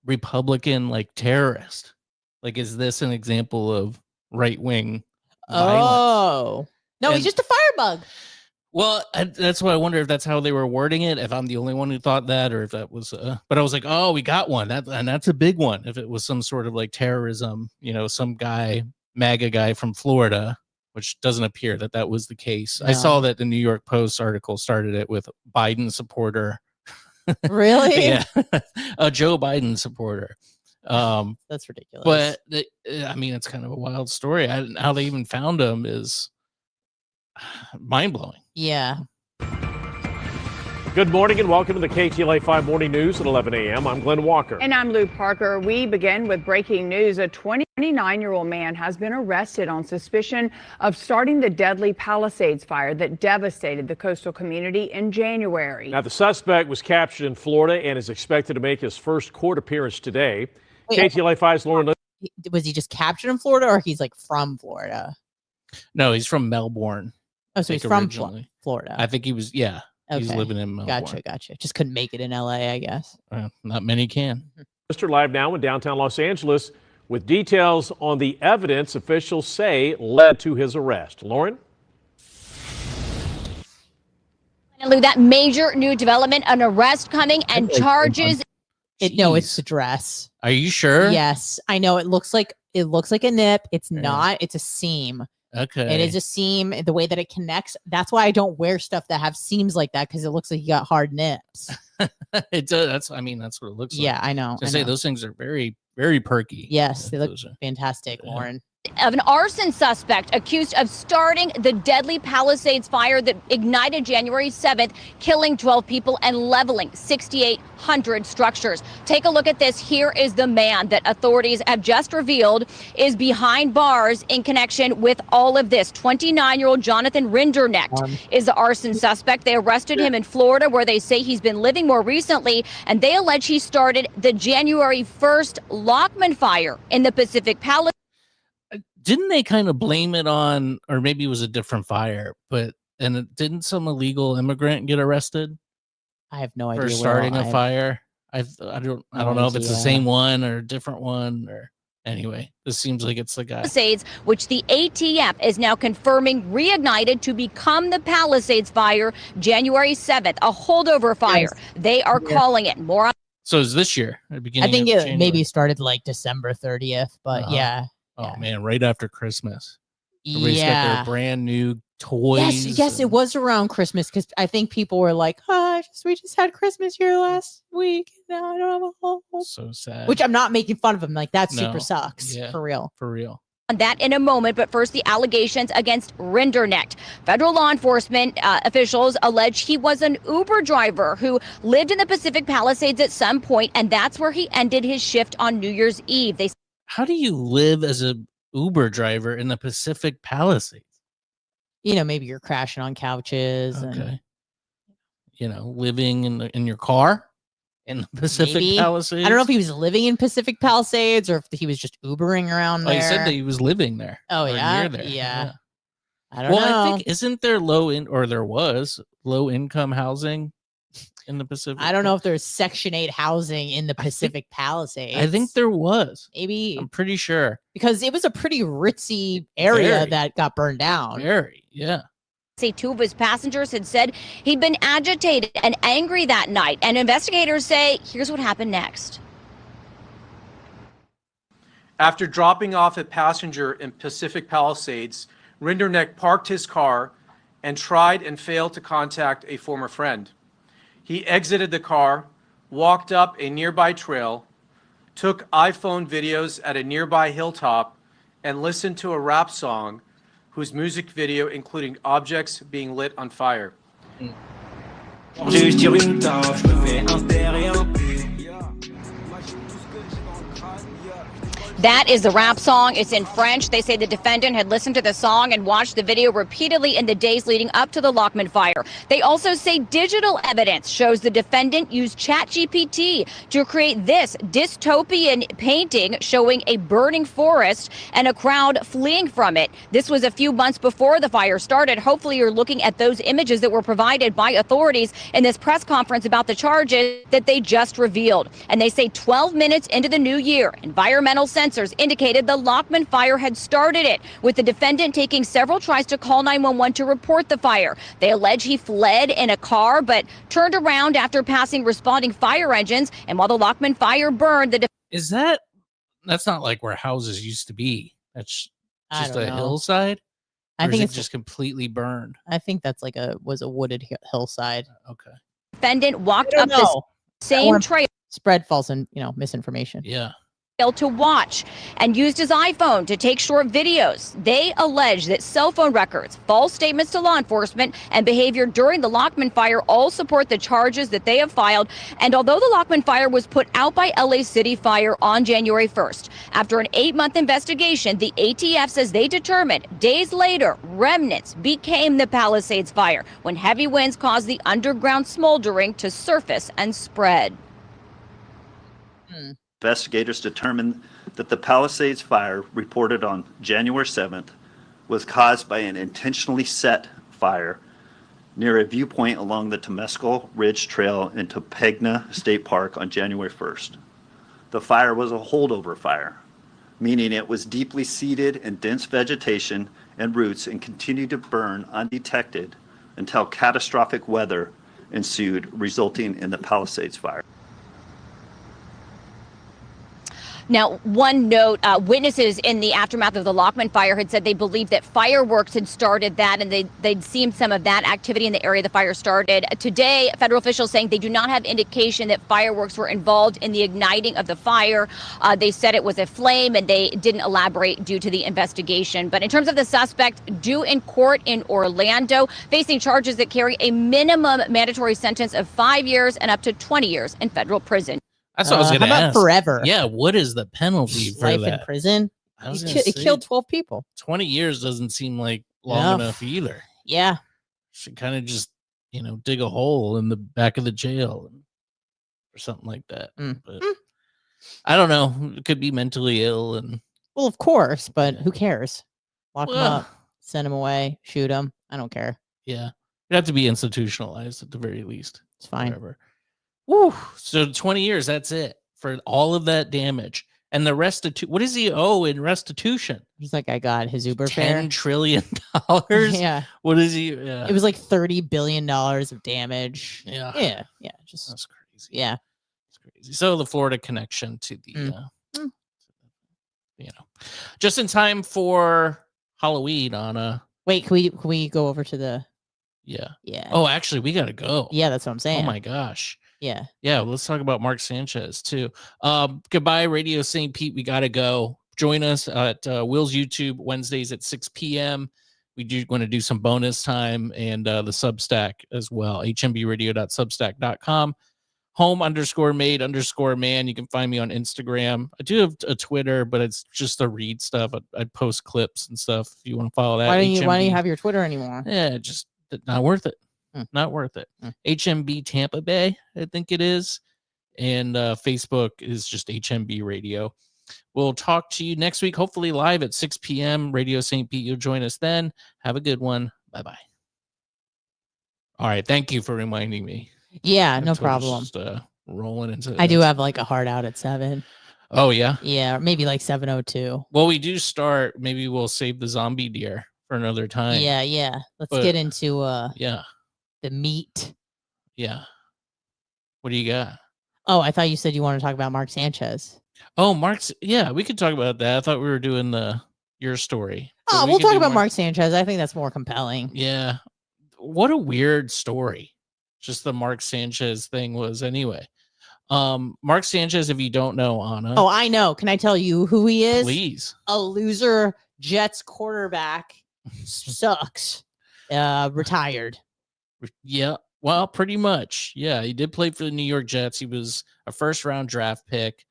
Speaker 1: Republican like terrorist? Like, is this an example of right-wing violence?
Speaker 2: Oh, no, he's just a firebug.
Speaker 1: Well, that's why I wonder if that's how they were wording it. If I'm the only one who thought that, or if that was, but I was like, oh, we got one. And that's a big one. If it was some sort of like terrorism, some guy, MAGA guy from Florida, which doesn't appear that was the case.
Speaker 2: No.
Speaker 1: I saw that the New York Post article started it with Biden supporter.
Speaker 2: Really?
Speaker 1: Yeah. A Joe Biden supporter.
Speaker 2: That's ridiculous.
Speaker 1: But it's kind of a wild story. How they even found him is mind blowing.
Speaker 2: Yeah.
Speaker 10: Good morning and welcome to the KTLA 5 Morning News at 11 a.m. I'm Glenn Walker.
Speaker 11: And I'm Lou Parker. We begin with breaking news. A 29-year-old man has been arrested on suspicion of starting the deadly Palisades fire that devastated the coastal community in January.
Speaker 10: Now, the suspect was captured in Florida and is expected to make his first court appearance today.
Speaker 2: Wait,
Speaker 10: KTLA 5's Lauren.
Speaker 2: Was he just captured in Florida, or he's like from Florida?
Speaker 1: No, he's from Melbourne.
Speaker 2: Oh, so he's from Florida.
Speaker 1: I think he was, yeah. He's
Speaker 2: Okay.
Speaker 1: living in Melbourne.
Speaker 2: Gotcha. Just couldn't make it in LA, I guess.
Speaker 1: Not many can.
Speaker 10: Mr. Live now in downtown Los Angeles with details on the evidence officials say led to his arrest. Lauren?
Speaker 12: Lou, that major new development, an arrest coming and charges.
Speaker 2: No, it's the dress.
Speaker 1: Are you sure?
Speaker 2: Yes, I know. It looks like a nip. It's not. It's a seam.
Speaker 1: Okay.
Speaker 2: It is a seam. The way that it connects. That's why I don't wear stuff that have seams like that, because it looks like you got hard nips.
Speaker 1: It does. That's what it looks like.
Speaker 2: Yeah, I know.
Speaker 1: To say those things are very, very perky.
Speaker 2: Yes, they look fantastic, Lauren.
Speaker 12: Of an arson suspect accused of starting the deadly Palisades fire that ignited January 7th, killing 12 people and leveling 6,800 structures. Take a look at this. Here is the man that authorities have just revealed is behind bars in connection with all of this. 29-year-old Jonathan Rinderknecht is the arson suspect. They arrested him in Florida, where they say he's been living more recently, and they allege he started the January 1st Lockman fire in the Pacific Palisades.
Speaker 1: Didn't they kind of blame it on, or maybe it was a different fire, didn't some illegal immigrant get arrested?
Speaker 2: I have no idea.
Speaker 1: For starting a fire. I don't know if it's the same one or a different one, or anyway, this seems like it's the guy.
Speaker 12: Palisades, which the ATF is now confirming reignited to become the Palisades fire January 7th, a holdover fire. Yes. They are calling it more on.
Speaker 1: So is this year?
Speaker 2: I think it maybe started like December 30th, but yeah.
Speaker 1: Oh man, right after Christmas. Everybody's got their brand new toys.
Speaker 2: Yes, it was around Christmas, because I think people were like, we just had Christmas here last week. Now I don't have a whole.
Speaker 1: So sad.
Speaker 2: Which I'm not making fun of them. Like, that super sucks. Yeah, for real.
Speaker 1: For real.
Speaker 12: On that in a moment, but first, the allegations against Rinderknecht. Federal law enforcement officials allege he was an Uber driver who lived in the Pacific Palisades at some point, and that's where he ended his shift on New Year's Eve.
Speaker 1: How do you live as a Uber driver in the Pacific Palisades?
Speaker 2: Maybe you're crashing on couches.
Speaker 1: Okay. Living in your car in the Pacific Palisades.
Speaker 2: I don't know if he was living in Pacific Palisades or if he was just Ubering around there.
Speaker 1: He said that he was living there.
Speaker 2: Oh, yeah?
Speaker 1: Near there.
Speaker 2: Yeah. I don't know.
Speaker 1: I think, isn't there there was low income housing in the Pacific?
Speaker 2: I don't know if there's Section 8 housing in the Pacific Palisades.
Speaker 1: I think there was.
Speaker 2: Maybe.
Speaker 1: I'm pretty sure.
Speaker 2: Because it was a pretty ritzy area that got burned down.
Speaker 1: Very, yeah.
Speaker 12: Say 2 of his passengers had said he'd been agitated and angry that night. And investigators say, here's what happened next.
Speaker 13: After dropping off a passenger in Pacific Palisades, Rinderknecht parked his car and tried and failed to contact a former friend. He exited the car, walked up a nearby trail, took iPhone videos at a nearby hilltop, and listened to a rap song whose music video including objects being lit on fire.
Speaker 12: That is the rap song. It's in French. They say the defendant had listened to the song and watched the video repeatedly in the days leading up to the Lockman fire. They also say digital evidence shows the defendant used ChatGPT to create this dystopian painting showing a burning forest and a crowd fleeing from it. This was a few months before the fire started. Hopefully you're looking at those images that were provided by authorities in this press conference about the charges that they just revealed. And they say 12 minutes into the new year, environmental sensors indicated the Lockman fire had started it, with the defendant taking several tries to call 911 to report the fire. They allege he fled in a car, but turned around after passing responding fire engines. And while the Lockman fire burned,
Speaker 1: that's not like where houses used to be. That's just a
Speaker 2: know.
Speaker 1: hillside.
Speaker 2: I think it's
Speaker 1: just completely burned.
Speaker 2: I think that's was a wooded hillside.
Speaker 1: Okay.
Speaker 12: Defendant walked up the same trail.
Speaker 2: Spread false and misinformation.
Speaker 1: Yeah.
Speaker 12: to watch and used his iPhone to take short videos. They allege that cell phone records, false statements to law enforcement, and behavior during the Lockman fire all support the charges that they have filed. And although the Lockman fire was put out by LA City Fire on January 1st, after an 8-month investigation, the ATF says they determined days later remnants became the Palisades fire when heavy winds caused the underground smoldering to surface and spread.
Speaker 14: Investigators determined that the Palisades fire reported on January 7th was caused by an intentionally set fire near a viewpoint along the Temescal Ridge Trail in Topanga State Park on January 1st. The fire was a holdover fire, meaning it was deeply seated in dense vegetation and roots and continued to burn undetected until catastrophic weather ensued, resulting in the Palisades fire.
Speaker 12: Now, one note, witnesses in the aftermath of the Lockman fire had said they believed that fireworks had started that, and they'd seen some of that activity in the area the fire started. Today, federal officials saying they do not have indication that fireworks were involved in the igniting of the fire. They said it was a flame, and they didn't elaborate due to the investigation. But in terms of the suspect due in court in Orlando, facing charges that carry a minimum mandatory sentence of 5 years and up to 20 years in federal prison.
Speaker 1: That's what I was going to ask.
Speaker 2: How about forever?
Speaker 1: Yeah, what is the penalty for
Speaker 2: Life
Speaker 1: that?
Speaker 2: in prison. He killed 12 people.
Speaker 1: 20 years doesn't seem like long enough either.
Speaker 2: Yeah.
Speaker 1: Should kind of just, dig a hole in the back of the jail or something like that. But I don't know. It could be mentally ill and.
Speaker 2: Well, of course, but who cares? Lock him up, send him away, shoot him. I don't care.
Speaker 1: Yeah, you have to be institutionalized at the very least.
Speaker 2: It's fine.
Speaker 1: Whatever. Woo! So 20 years, that's it for all of that damage. And the what does he owe in restitution?
Speaker 2: He's like, I got his Uber fare.
Speaker 1: $10 trillion.
Speaker 2: Yeah.
Speaker 1: What is he? Yeah.
Speaker 2: It was like $30 billion of damage.
Speaker 1: Yeah.
Speaker 2: Yeah. Yeah. Just
Speaker 1: that's crazy.
Speaker 2: Yeah.
Speaker 1: It's crazy. So the Florida connection to the, just in time for Halloween on a.
Speaker 2: Wait, can we go over to the?
Speaker 1: Yeah.
Speaker 2: Yeah.
Speaker 1: Oh, actually, we got to go.
Speaker 2: Yeah, that's what I'm saying.
Speaker 1: Oh my gosh.
Speaker 2: Yeah.
Speaker 1: Yeah. Let's talk about Mark Sanchez too. Goodbye, Radio St. Pete. We got to go. Join us at Will's YouTube Wednesdays at 6 p.m. We do want to do some bonus time and the Substack as well. HMBradio.substack.com. Home_made_man. You can find me on Instagram. I do have a Twitter, but it's just to read stuff. I post clips and stuff. If you want to follow that.
Speaker 2: Why don't you have your Twitter anymore?
Speaker 1: Yeah, just not worth it. Not worth it. HMB Tampa Bay, I think it is. And Facebook is just HMB Radio. We'll talk to you next week, hopefully live at 6 p.m. Radio St. Pete. You'll join us then. Have a good one. Bye-bye. All right. Thank you for reminding me.
Speaker 2: Yeah, no problem.
Speaker 1: Just rolling into
Speaker 2: I do have like a hard out at 7.
Speaker 1: Oh, yeah?
Speaker 2: Yeah, maybe like 7:02.
Speaker 1: Well, we do start. Maybe we'll save the zombie deer for another time.
Speaker 2: Yeah. Let's get into the meat.
Speaker 1: Yeah. What do you got?
Speaker 2: Oh, I thought you said you wanted to talk about Mark Sanchez.
Speaker 1: Oh, yeah, we could talk about that. I thought we were doing your story.
Speaker 2: Oh, we'll talk about Mark Sanchez. I think that's more compelling.
Speaker 1: Yeah. What a weird story. Just the Mark Sanchez thing was anyway. Mark Sanchez, if you don't know, Anna.
Speaker 2: Oh, I know. Can I tell you who he is?
Speaker 1: Please.
Speaker 2: A loser Jets quarterback. Sucks. Retired.
Speaker 1: Yeah. Well, pretty much. Yeah, he did play for the New York Jets. He was a first-round draft pick.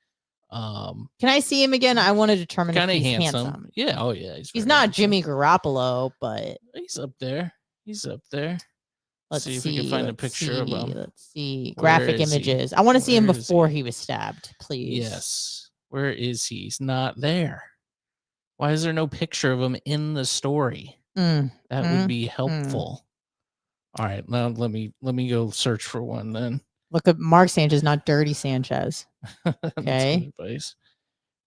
Speaker 2: Can I see him again? I want to determine if he's handsome.
Speaker 1: Yeah. Oh, yeah.
Speaker 2: He's not handsome. Jimmy Garoppolo, but
Speaker 1: he's up there.
Speaker 2: Let's see
Speaker 1: if we can find a picture of him.
Speaker 2: Let's see. Graphic images. I want to see him before he was stabbed, please.
Speaker 1: Yes. Where is he? He's not there. Why is there no picture of him in the story? That would be helpful. All right, now let me go search for one then.
Speaker 2: Look at Mark Sanchez, not Dirty Sanchez. Okay.
Speaker 1: Advice.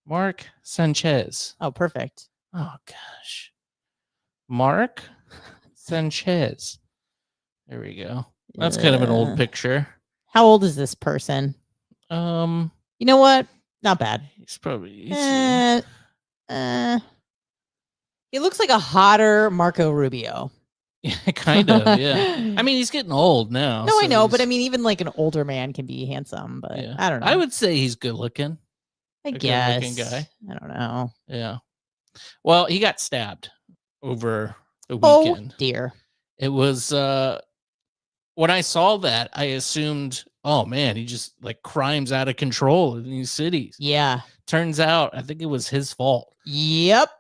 Speaker 1: Mark Sanchez.
Speaker 2: Oh, perfect.
Speaker 1: Oh gosh. Mark Sanchez. There we go. That's kind of an old picture.
Speaker 2: How old is this person? You know what? Not bad.
Speaker 1: He's probably
Speaker 2: he looks like a hotter Marco Rubio.
Speaker 1: Yeah, kind of. Yeah. I mean, he's getting old now.
Speaker 2: No, I know, but I mean, even like an older man can be handsome. But yeah. I don't know.
Speaker 1: I would say he's good looking.
Speaker 2: I
Speaker 1: A
Speaker 2: guess.
Speaker 1: good-looking guy.
Speaker 2: I don't know.
Speaker 1: Yeah. Well, he got stabbed over the
Speaker 2: Oh
Speaker 1: weekend.
Speaker 2: dear.
Speaker 1: It was when I saw that, I assumed, oh man, he just like crime's out of control in these cities.
Speaker 2: Yeah.
Speaker 1: Turns out, I think it was his fault.
Speaker 2: Yep.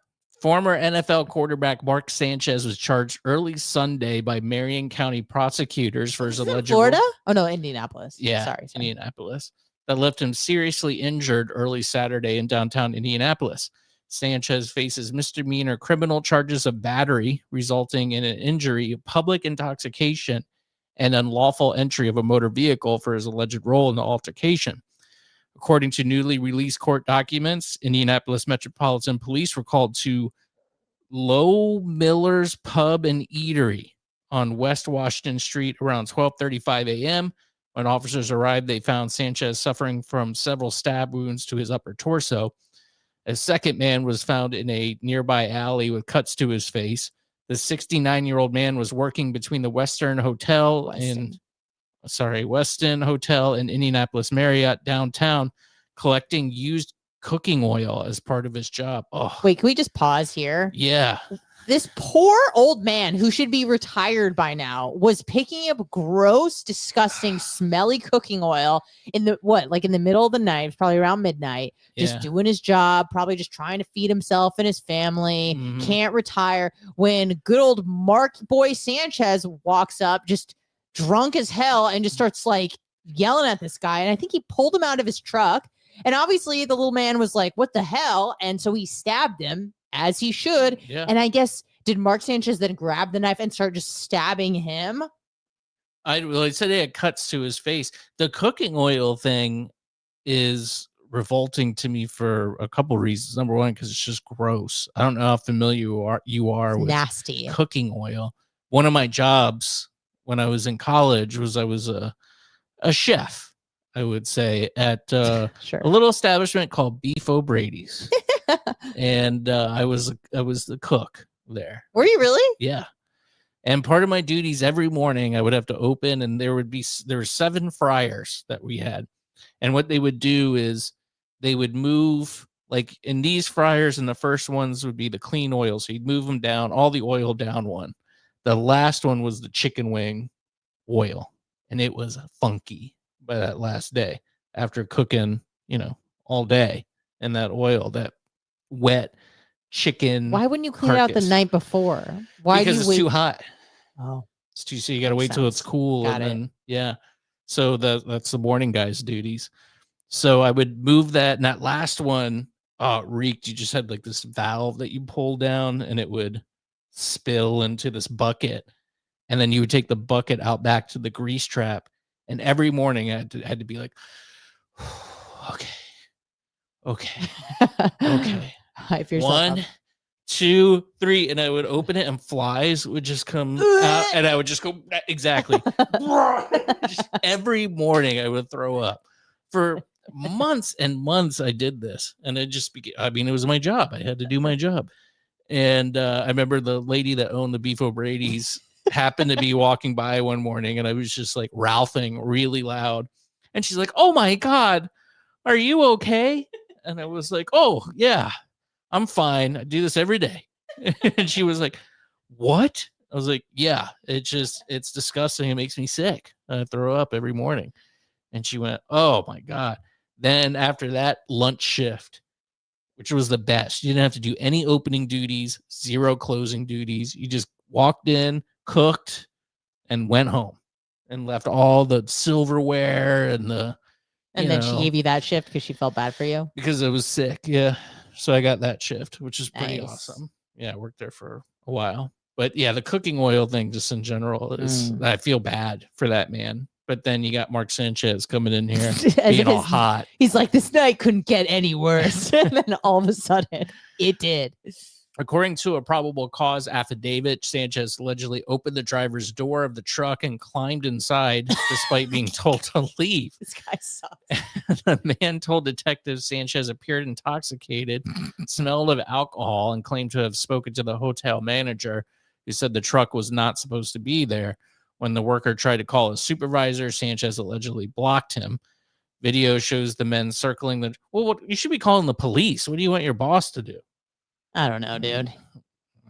Speaker 1: Former NFL quarterback Mark Sanchez was charged early Sunday by Marion County prosecutors for his alleged
Speaker 2: Florida? Oh no, Indianapolis.
Speaker 1: Yeah,
Speaker 2: Sorry.
Speaker 1: Indianapolis. That left him seriously injured early Saturday in downtown Indianapolis. Sanchez faces misdemeanor criminal charges of battery resulting in an injury, public intoxication, and unlawful entry of a motor vehicle for his alleged role in the altercation. According to newly released court documents, Indianapolis Metropolitan Police were called to Low Miller's Pub and Eatery on West Washington Street around 12:35 a.m. When officers arrived, they found Sanchez suffering from several stab wounds to his upper torso. A second man was found in a nearby alley with cuts to his face. The 69-year-old man was working between the Westin Hotel and Indianapolis Marriott downtown, collecting used cooking oil as part of his job. Oh,
Speaker 2: Wait, can we just pause here?
Speaker 1: yeah.
Speaker 2: This poor old man who should be retired by now was picking up gross, disgusting, smelly cooking oil in the middle of the night, probably around midnight, just doing his job, probably just trying to feed himself and his family, can't retire. When good old Mark Boy Sanchez walks up, just drunk as hell, and just starts like yelling at this guy. And I think he pulled him out of his truck. And obviously the little man was like, what the hell? And so he stabbed him, as he should.
Speaker 1: Yeah.
Speaker 2: And I guess, did Mark Sanchez then grab the knife and start just stabbing him?
Speaker 1: I said it had cuts to his face. The cooking oil thing is revolting to me for a couple reasons. Number one, because it's just gross. I don't know how familiar you are with
Speaker 2: nasty
Speaker 1: cooking oil. One of my jobs when I was in college was I was a chef, I would say, at a little establishment called Beef O'Brady's. And I was the cook there.
Speaker 2: Were you really?
Speaker 1: Yeah. And part of my duties every morning, I would have to open, and there were 7 fryers that we had. And what they would do is they would move, like in these fryers, and the first ones would be the clean oil. So you'd move them down, all the oil down one. The last one was the chicken wing oil. And it was funky by that last day after cooking, all day in that oil, that wet chicken.
Speaker 2: Why wouldn't you clean it out the night before? Why?
Speaker 1: Because
Speaker 2: do you
Speaker 1: it's too hot.
Speaker 2: Oh,
Speaker 1: it's too. So you got to wait till it's cool.
Speaker 2: Got
Speaker 1: and then so that's the morning guys' duties. So I would move that, and that last one, it reeked. You just had like this valve that you pull down, and it would spill into this bucket, and then you would take the bucket out back to the grease trap. And every morning I had to be like, okay.
Speaker 2: Hype yourself up.
Speaker 1: 1, 2, 3, and I would open it, and flies would just come out, and I would just go exactly. Just every morning I would throw up. For months and months I did this, and it just it was my job. I had to do my job. And I remember the lady that owned the Beef O'Brady's happened to be walking by one morning, and I was just like ralphing really loud, and she's like, "Oh my God, are you okay?" And I was like, "Oh yeah, I'm fine. I do this every day." And she was like, "What?" I was like, "Yeah, it's disgusting. It makes me sick. I throw up every morning." And she went, "Oh my God." Then after that, lunch shift, which was the best. You didn't have to do any opening duties, 0 closing duties. You just walked in, cooked, and went home, and left all the silverware and the.
Speaker 2: And then she gave you that shift because she felt bad for you?
Speaker 1: Because I was sick, yeah. So I got that shift, which is pretty
Speaker 2: Nice.
Speaker 1: awesome. Yeah, I worked there for a while. But yeah, the cooking oil thing just in general is, I feel bad for that man. But then you got Mark Sanchez coming in here being all hot.
Speaker 2: He's like, this night couldn't get any worse. And then all of a sudden, it did.
Speaker 1: According to a probable cause affidavit, Sanchez allegedly opened the driver's door of the truck and climbed inside despite being told to leave.
Speaker 2: This guy sucks.
Speaker 1: The man told detectives Sanchez appeared intoxicated, smelled of alcohol, and claimed to have spoken to the hotel manager, who said the truck was not supposed to be there. When the worker tried to call his supervisor, Sanchez allegedly blocked him. Video shows the men circling the. Well, what, you should be calling the police. What do you want your boss to do?
Speaker 2: I don't know, dude.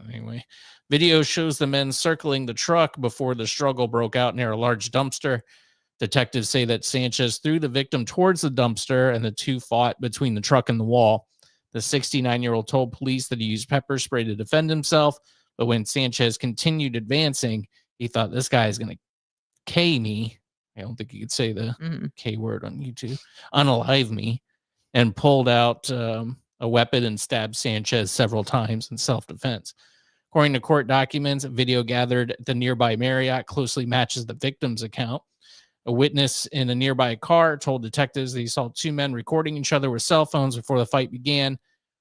Speaker 1: Anyway, video shows the men circling the truck before the struggle broke out near a large dumpster. Detectives say that Sanchez threw the victim towards the dumpster and the two fought between the truck and the wall. The 69-year-old told police that he used pepper spray to defend himself, but when Sanchez continued advancing, he thought this guy is going to K me. I don't think you could say the K word on YouTube. Unalive me, and pulled out a weapon and stabbed Sanchez several times in self-defense. According to court documents, video gathered at the nearby Marriott closely matches the victim's account. A witness in a nearby car told detectives that he saw two men recording each other with cell phones before the fight began,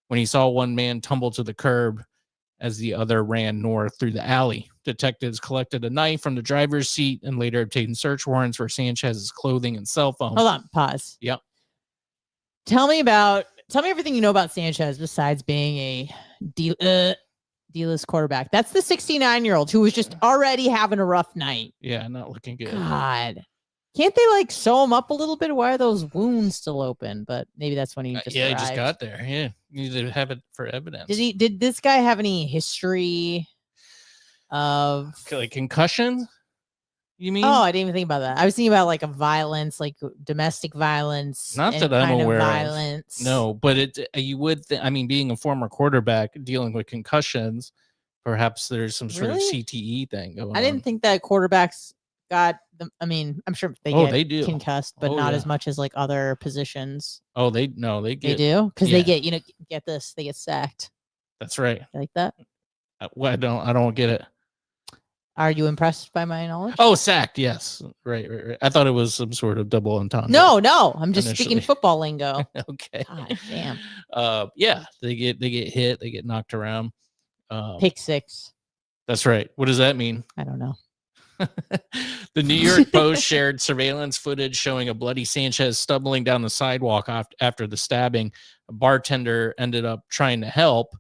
Speaker 1: when he saw one man tumble to the curb as the other ran north through the alley. Detectives collected a knife from the driver's seat and later obtained search warrants for Sanchez's clothing and cell phone.
Speaker 2: Hold on, pause.
Speaker 1: Yep.
Speaker 2: Tell me everything you know about Sanchez besides being a D-list quarterback. That's the 69-year-old who was just already having a rough night.
Speaker 1: Yeah, not looking good.
Speaker 2: God. Can't they like sew him up a little bit? Why are those wounds still open? But maybe that's when he just
Speaker 1: he
Speaker 2: arrived.
Speaker 1: just got there. Yeah, you need to have it for evidence.
Speaker 2: Did this guy have any history of
Speaker 1: like concussion? You mean?
Speaker 2: Oh, I didn't even think about that. I was thinking about like a violence, like domestic violence.
Speaker 1: Not that I'm aware of.
Speaker 2: Violence.
Speaker 1: No, but you would. I mean, being a former quarterback dealing with concussions, perhaps there's some sort of CTE thing going on.
Speaker 2: I didn't think that quarterbacks got them. I mean, I'm sure they do concussed, but not as much as like other positions.
Speaker 1: Oh, they get.
Speaker 2: They do because they get get this. They get sacked.
Speaker 1: That's right.
Speaker 2: You like that?
Speaker 1: Well, I don't get it.
Speaker 2: Are you impressed by my knowledge?
Speaker 1: Oh, sacked. Yes. Right. I thought it was some sort of double entendre.
Speaker 2: No. I'm just speaking football lingo.
Speaker 1: Okay.
Speaker 2: God damn.
Speaker 1: Yeah. They get hit. They get knocked around.
Speaker 2: Pick six.
Speaker 1: That's right. What does that mean?
Speaker 2: I don't know.
Speaker 1: The New York Post shared surveillance footage showing a bloody Sanchez stumbling down the sidewalk after the stabbing. A bartender ended up trying to help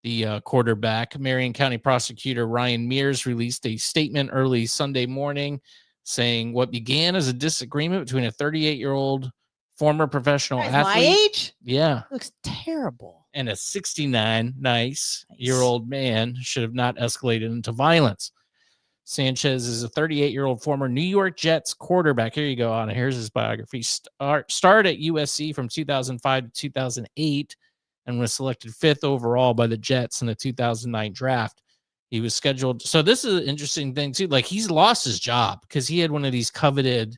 Speaker 1: the quarterback. Marion County prosecutor Ryan Mears released a statement early Sunday morning saying what began as a disagreement between a 38-year-old former professional athlete.
Speaker 2: My age?
Speaker 1: Yeah.
Speaker 2: Looks terrible.
Speaker 1: And a 69-year-old man should have not escalated into violence. Sanchez is a 38-year-old former New York Jets quarterback. Here you go, Anna. Here's his biography. Started at USC from 2005 to 2008 and was selected 5th overall by the Jets in the 2009 draft. He was scheduled. So this is an interesting thing, too. Like, he's lost his job because he had one of these coveted,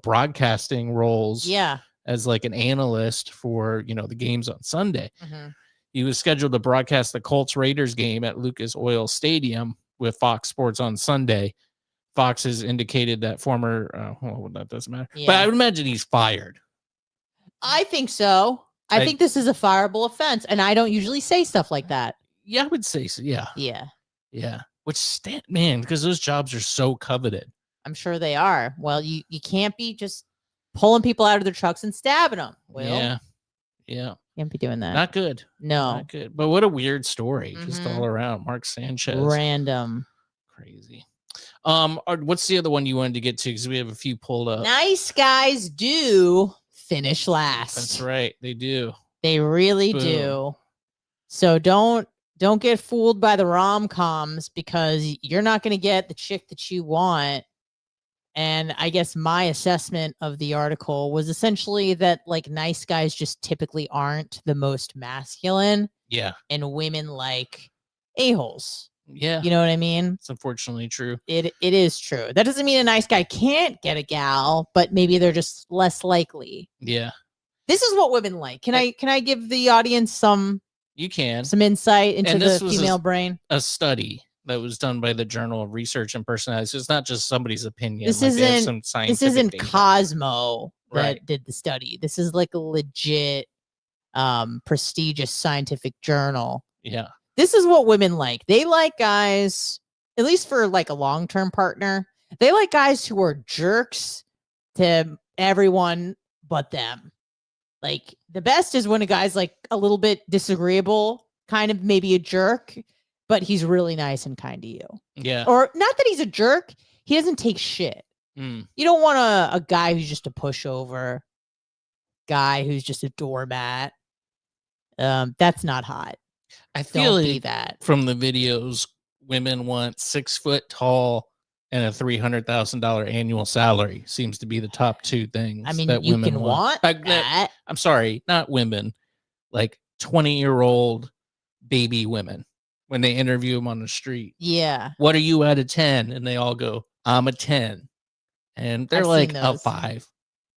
Speaker 1: broadcasting roles.
Speaker 2: Yeah.
Speaker 1: As like an analyst for, the games on Sunday.
Speaker 2: Mm-hmm.
Speaker 1: He was scheduled to broadcast the Colts-Raiders game at Lucas Oil Stadium with Fox Sports on Sunday. Fox has indicated that that doesn't matter. Yeah. But I would imagine he's fired.
Speaker 2: I think so. I think this is a fireable offense, and I don't usually say stuff like that.
Speaker 1: Yeah, I would say so. Yeah.
Speaker 2: Yeah.
Speaker 1: Yeah. Because those jobs are so coveted.
Speaker 2: I'm sure they are. Well, you can't be just pulling people out of their trucks and stabbing them. Will.
Speaker 1: Yeah.
Speaker 2: Can't be doing that.
Speaker 1: Not good.
Speaker 2: No.
Speaker 1: Not good. But what a weird story, just all around. Mark Sanchez.
Speaker 2: Random.
Speaker 1: Crazy. What's the other one you wanted to get to? Because we have a few pulled up.
Speaker 2: Nice guys do finish last.
Speaker 1: That's right. They do.
Speaker 2: They really do. So don't get fooled by the rom-coms, because you're not going to get the chick that you want. And I guess my assessment of the article was essentially that like nice guys just typically aren't the most masculine.
Speaker 1: Yeah.
Speaker 2: And women like a-holes.
Speaker 1: Yeah.
Speaker 2: You know what I mean?
Speaker 1: It's unfortunately true.
Speaker 2: It is true. That doesn't mean a nice guy can't get a gal, but maybe they're just less likely.
Speaker 1: Yeah.
Speaker 2: This is what women like. Can I give the audience some insight into the female brain?
Speaker 1: A study that was done by the Journal of Research and Personality. So it's not just somebody's opinion.
Speaker 2: This isn't
Speaker 1: data.
Speaker 2: Cosmo that did the study. This is like a legit prestigious scientific journal.
Speaker 1: Yeah.
Speaker 2: This is what women like. They like guys, at least for like a long-term partner, they like guys who are jerks to everyone but them. Like the best is when a guy's like a little bit disagreeable, kind of maybe a jerk, but he's really nice and kind to you.
Speaker 1: Yeah.
Speaker 2: Or not that he's a jerk. He doesn't take shit.
Speaker 1: Mm.
Speaker 2: You don't want a guy who's just a pushover. guy who's just a doormat. That's not hot.
Speaker 1: I feel
Speaker 2: Don't be
Speaker 1: like
Speaker 2: that.
Speaker 1: from the videos, women want 6 foot tall and a $300,000 annual salary seems to be the top two things.
Speaker 2: I mean,
Speaker 1: that
Speaker 2: you
Speaker 1: women
Speaker 2: can want that.
Speaker 1: I'm sorry, not women, like 20-year-old baby women when they interview them on the street.
Speaker 2: Yeah.
Speaker 1: What are you out of 10? And they all go, I'm a 10. And they're
Speaker 2: I've
Speaker 1: like
Speaker 2: seen
Speaker 1: a
Speaker 2: those.
Speaker 1: 5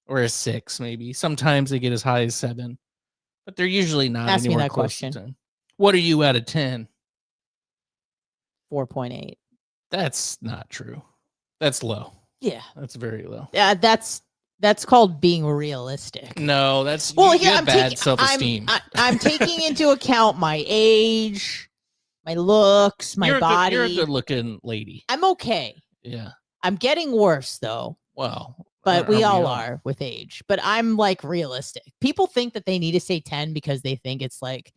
Speaker 1: or a 6, maybe. Sometimes they get as high as 7, but they're usually not
Speaker 2: Ask me
Speaker 1: anywhere
Speaker 2: that
Speaker 1: close
Speaker 2: question.
Speaker 1: to 10. What are you out of 10?
Speaker 2: 4.8.
Speaker 1: That's not true. That's low.
Speaker 2: Yeah.
Speaker 1: That's very low.
Speaker 2: Yeah, that's called being realistic.
Speaker 1: No, that's
Speaker 2: Well,
Speaker 1: you
Speaker 2: yeah,
Speaker 1: have
Speaker 2: I'm
Speaker 1: bad
Speaker 2: taking-
Speaker 1: self-esteem.
Speaker 2: I'm taking into account my age, my looks, my body.
Speaker 1: You're a good-looking lady.
Speaker 2: I'm okay.
Speaker 1: Yeah.
Speaker 2: I'm getting worse though.
Speaker 1: Well,
Speaker 2: But we
Speaker 1: aren't
Speaker 2: all are with age. But I'm like realistic. People think that they need to say 10 because they think it's like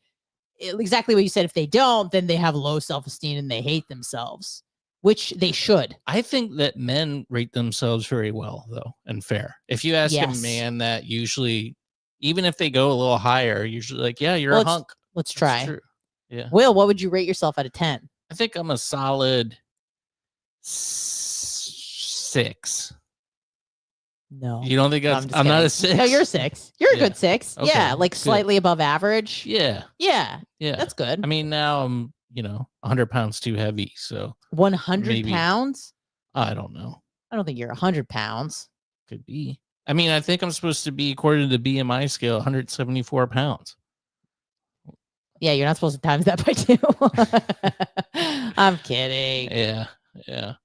Speaker 2: exactly what you said. If they don't, then they have low self-esteem and they hate themselves, which they should.
Speaker 1: I think that men rate themselves very well, though, and fair. If you ask
Speaker 2: Yes.
Speaker 1: a man that, usually, even if they go a little higher, usually like, yeah, you're
Speaker 2: Well,
Speaker 1: a hunk.
Speaker 2: Let's
Speaker 1: That's
Speaker 2: try.
Speaker 1: true. Yeah.
Speaker 2: Will, what would you rate yourself out of 10?
Speaker 1: I think I'm a solid 6.
Speaker 2: No.
Speaker 1: You don't think
Speaker 2: No,
Speaker 1: that's,
Speaker 2: just
Speaker 1: I'm not a
Speaker 2: kidding.
Speaker 1: 6?
Speaker 2: No, you're a 6. You're a
Speaker 1: Yeah.
Speaker 2: good 6.
Speaker 1: Okay,
Speaker 2: Yeah, like
Speaker 1: good.
Speaker 2: slightly above average.
Speaker 1: Yeah.
Speaker 2: Yeah.
Speaker 1: Yeah.
Speaker 2: That's good.
Speaker 1: I mean, now I'm, 100 pounds too heavy. So
Speaker 2: 100
Speaker 1: maybe-
Speaker 2: pounds?
Speaker 1: I don't know.
Speaker 2: I don't think you're 100 pounds.
Speaker 1: Could be. I mean, I think I'm supposed to be, according to the BMI scale, 174 pounds.
Speaker 2: Yeah, you're not supposed to times that by 2. I'm kidding.
Speaker 1: Yeah. Yeah.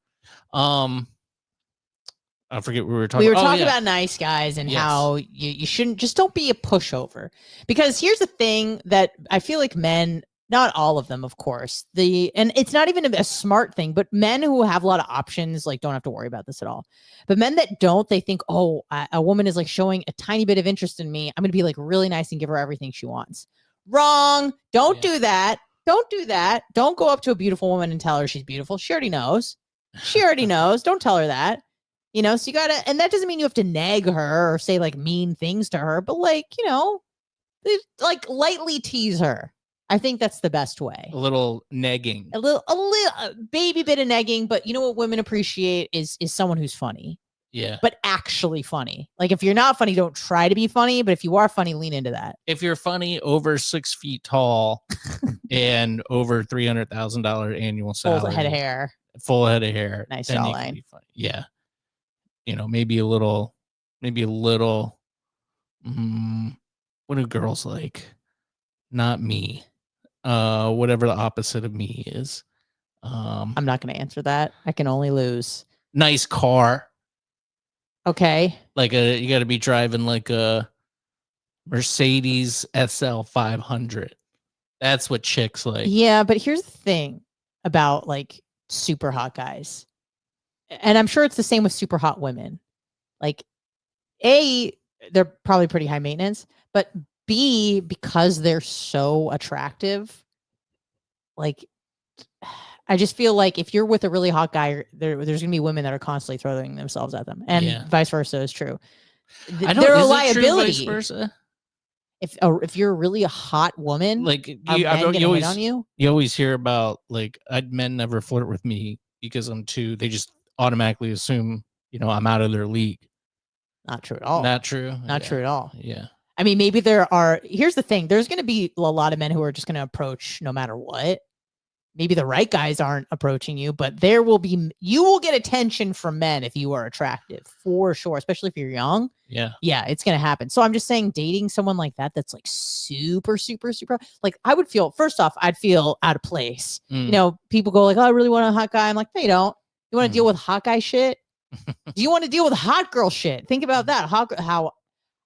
Speaker 1: I forget what we were talking
Speaker 2: We were
Speaker 1: about.
Speaker 2: talking about nice guys and
Speaker 1: Yes.
Speaker 2: how you shouldn't just don't be a pushover. Because here's the thing that I feel like men, not all of them, of course, and it's not even a smart thing, but men who have a lot of options like don't have to worry about this at all. But men that don't, they think, oh, a woman is like showing a tiny bit of interest in me. I'm gonna be like really nice and give her everything she wants. Wrong. Don't do that. Don't do that. Don't go up to a beautiful woman and tell her she's beautiful. She already knows. She already knows. Don't tell her that. So you gotta, and that doesn't mean you have to nag her or say like mean things to her, but like, like lightly tease her. I think that's the best way.
Speaker 1: A little negging.
Speaker 2: A baby bit of negging, but you know what women appreciate is someone who's funny.
Speaker 1: Yeah.
Speaker 2: But actually funny. Like if you're not funny, don't try to be funny, but if you are funny, lean into that.
Speaker 1: If you're funny, over 6 feet tall and over $300,000 annual salary.
Speaker 2: Full head of hair.
Speaker 1: Full head of hair.
Speaker 2: Nice
Speaker 1: then you can
Speaker 2: jawline.
Speaker 1: be funny. Yeah. Maybe a little, what do girls like? Not me. Whatever the opposite of me is.
Speaker 2: I'm not going to answer that. I can only lose.
Speaker 1: Nice car.
Speaker 2: Okay.
Speaker 1: Like you got to be driving like a Mercedes SL 500. That's what chicks like.
Speaker 2: Yeah, but here's the thing about like super hot guys. And I'm sure it's the same with super hot women. Like A, they're probably pretty high maintenance, but B, because they're so attractive, like I just feel like if you're with a really hot guy, there's going to be women that are constantly throwing themselves at them, and vice versa is true. They're a liability.
Speaker 1: Vice versa?
Speaker 2: If you're really a hot woman,
Speaker 1: Like
Speaker 2: are men gonna hit on you?
Speaker 1: You always hear about like men never flirt with me because I'm too. They just automatically assume I'm out of their league.
Speaker 2: Not true at all.
Speaker 1: Not true.
Speaker 2: Not true at all.
Speaker 1: Yeah.
Speaker 2: I mean, maybe there are. Here's the thing: there's going to be a lot of men who are just going to approach no matter what. Maybe the right guys aren't approaching you, but you will get attention from men if you are attractive, for sure, especially if you're young.
Speaker 1: Yeah.
Speaker 2: Yeah, it's going to happen. So I'm just saying dating someone like that's like super, super, super, like first off, I'd feel out of place. People go like, oh, I really want a hot guy. I'm like, no, you don't. You want to deal with hot guy shit? Do you want to deal with hot girl shit? Think about that. How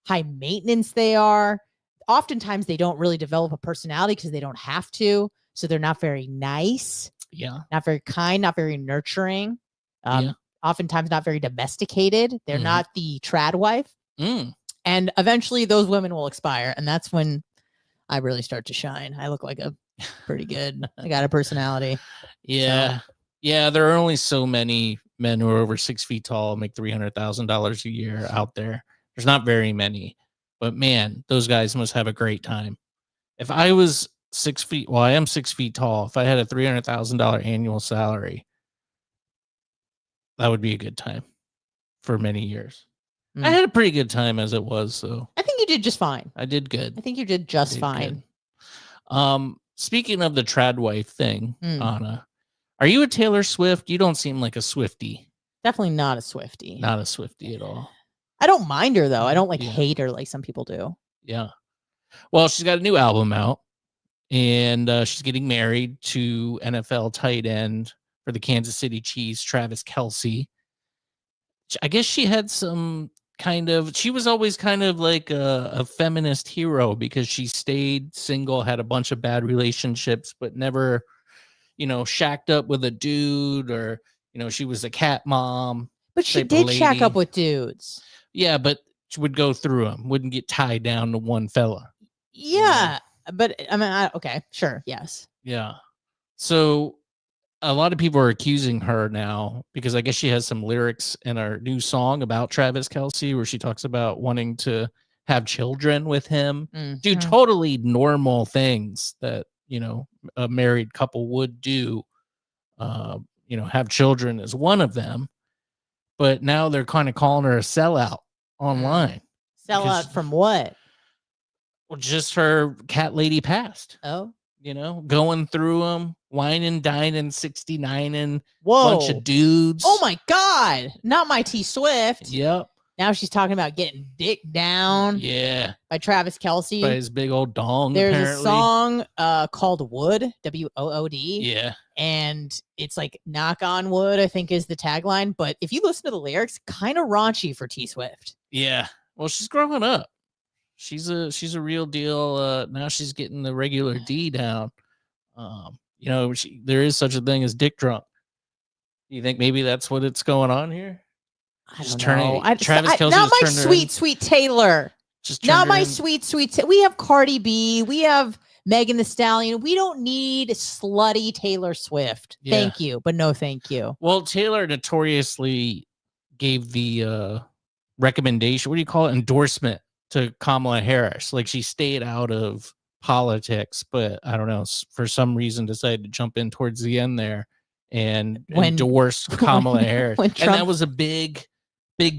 Speaker 2: high maintenance they are. Oftentimes they don't really develop a personality because they don't have to. So they're not very nice.
Speaker 1: Yeah.
Speaker 2: Not very kind, not very nurturing. Oftentimes not very domesticated. They're not the trad wife. And eventually those women will expire. And that's when I really start to shine. I look like a pretty good, I got a personality.
Speaker 1: Yeah.
Speaker 2: So.
Speaker 1: Yeah. There are only so many men who are over 6 feet tall, make $300,000 a year out there. There's not very many, But man, those guys must have a great time. If I was 6 feet, well, I am 6 feet tall. If I had a $300,000 annual salary, that would be a good time for many years. I had a pretty good time as it was, so
Speaker 2: I think you did just fine.
Speaker 1: I did good.
Speaker 2: I think you did just fine.
Speaker 1: Speaking of the trad wife thing,
Speaker 2: Mm.
Speaker 1: Anna, are you a Taylor Swift? You don't seem like a Swiftie.
Speaker 2: Definitely not a Swiftie.
Speaker 1: Not a Swiftie at all.
Speaker 2: I don't mind her though. I don't
Speaker 1: Yeah.
Speaker 2: hate her like some people do.
Speaker 1: Yeah. Well, she's got a new album out, and she's getting married to NFL tight end for the Kansas City Chiefs, Travis Kelce. I guess she had some she was always kind of like a feminist hero because she stayed single, had a bunch of bad relationships, but never, shacked up with a dude, or, she was a cat mom.
Speaker 2: But she
Speaker 1: type of
Speaker 2: did shack
Speaker 1: lady.
Speaker 2: up with dudes.
Speaker 1: Yeah, but she would go through them, wouldn't get tied down to one fella.
Speaker 2: Yeah. But I mean, okay, sure. Yes.
Speaker 1: Yeah. So a lot of people are accusing her now because I guess she has some lyrics in her new song about Travis Kelce where she talks about wanting to have children with him. Do totally normal things that, a married couple would do. Have children is one of them. But now they're kind of calling her a sellout online.
Speaker 2: Sellout from what?
Speaker 1: Well, just her cat lady past.
Speaker 2: Oh.
Speaker 1: Going through them, whining, dining, 69ing,
Speaker 2: Whoa.
Speaker 1: bunch of dudes.
Speaker 2: Oh my God. Not my T Swift.
Speaker 1: Yep.
Speaker 2: Now she's talking about getting dick down.
Speaker 1: Yeah.
Speaker 2: By Travis Kelce.
Speaker 1: By his big old dong.
Speaker 2: There's
Speaker 1: apparently.
Speaker 2: a song called Wood, WOOD.
Speaker 1: Yeah.
Speaker 2: And it's like knock on wood, I think is the tagline. But if you listen to the lyrics, kind of raunchy for T Swift.
Speaker 1: Yeah. Well, she's growing up. She's a real deal. Now she's getting the regular D down. There is such a thing as dick drunk. Do you think maybe that's what it's going on here?
Speaker 2: I don't know.
Speaker 1: Travis Kelce
Speaker 2: not my
Speaker 1: just turned her
Speaker 2: sweet,
Speaker 1: in.
Speaker 2: sweet Taylor.
Speaker 1: Just
Speaker 2: Not
Speaker 1: turned her
Speaker 2: my
Speaker 1: in.
Speaker 2: sweet. We have Cardi B. We have Megan the Stallion. We don't need slutty Taylor Swift.
Speaker 1: Yeah.
Speaker 2: Thank you, but no thank you.
Speaker 1: Well, Taylor notoriously gave the recommendation. What do you call it? Endorsement to Kamala Harris. Like she stayed out of politics, but I don't know, for some reason decided to jump in towards the end there and endorse Kamala Harris.
Speaker 2: when
Speaker 1: And
Speaker 2: Trump-
Speaker 1: that was a big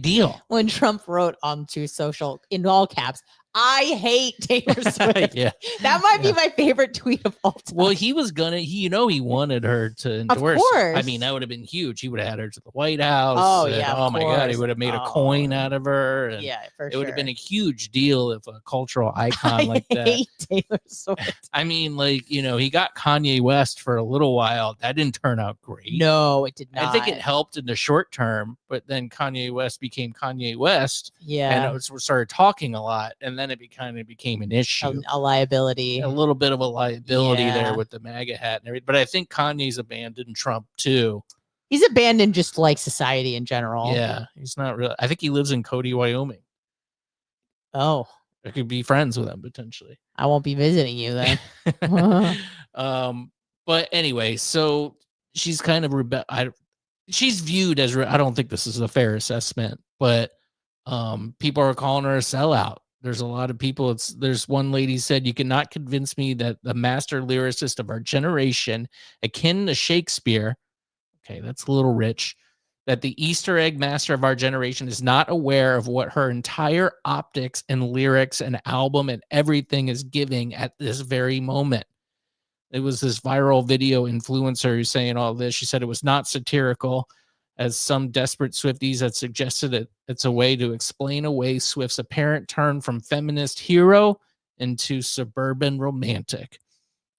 Speaker 1: deal.
Speaker 2: When Trump wrote onto social in all caps, I hate Taylor Swift.
Speaker 1: Yeah.
Speaker 2: That might be my favorite tweet of all time.
Speaker 1: Well, he was he wanted her to endorse.
Speaker 2: course.
Speaker 1: I mean, that would have been huge. He would have had her to the White House.
Speaker 2: Oh,
Speaker 1: and,
Speaker 2: yeah, of
Speaker 1: oh my God, he
Speaker 2: course.
Speaker 1: would have made a coin out of her. And
Speaker 2: Yeah, for
Speaker 1: it would have
Speaker 2: sure.
Speaker 1: been a huge deal if a cultural icon like
Speaker 2: I
Speaker 1: that.
Speaker 2: hate Taylor Swift.
Speaker 1: I mean, he got Kanye West for a little while. That didn't turn out great.
Speaker 2: No, it did not.
Speaker 1: I think it helped in the short term, but then Kanye West became Kanye West.
Speaker 2: Yeah.
Speaker 1: And we started talking a lot, and then it kind of became an issue.
Speaker 2: A liability.
Speaker 1: A little bit of a liability
Speaker 2: Yeah.
Speaker 1: there with the MAGA hat and everything. But I think Kanye's abandoned Trump too.
Speaker 2: He's abandoned just like society in general.
Speaker 1: Yeah, he's not really. I think he lives in Cody, Wyoming.
Speaker 2: Oh,
Speaker 1: I could be friends with him potentially.
Speaker 2: I won't be visiting you then.
Speaker 1: But anyway, so she's kind of she's viewed as I don't think this is a fair assessment, but people are calling her a sellout. There's a lot of people. There's one lady said, "You cannot convince me that the master lyricist of our generation, akin to Shakespeare," okay, that's a little rich, "that the Easter egg master of our generation is not aware of what her entire optics and lyrics and album and everything is giving at this very moment." It was this viral video influencer who's saying all this. She said it was not satirical, as some desperate Swifties had suggested it's a way to explain away Swift's apparent turn from feminist hero into suburban romantic.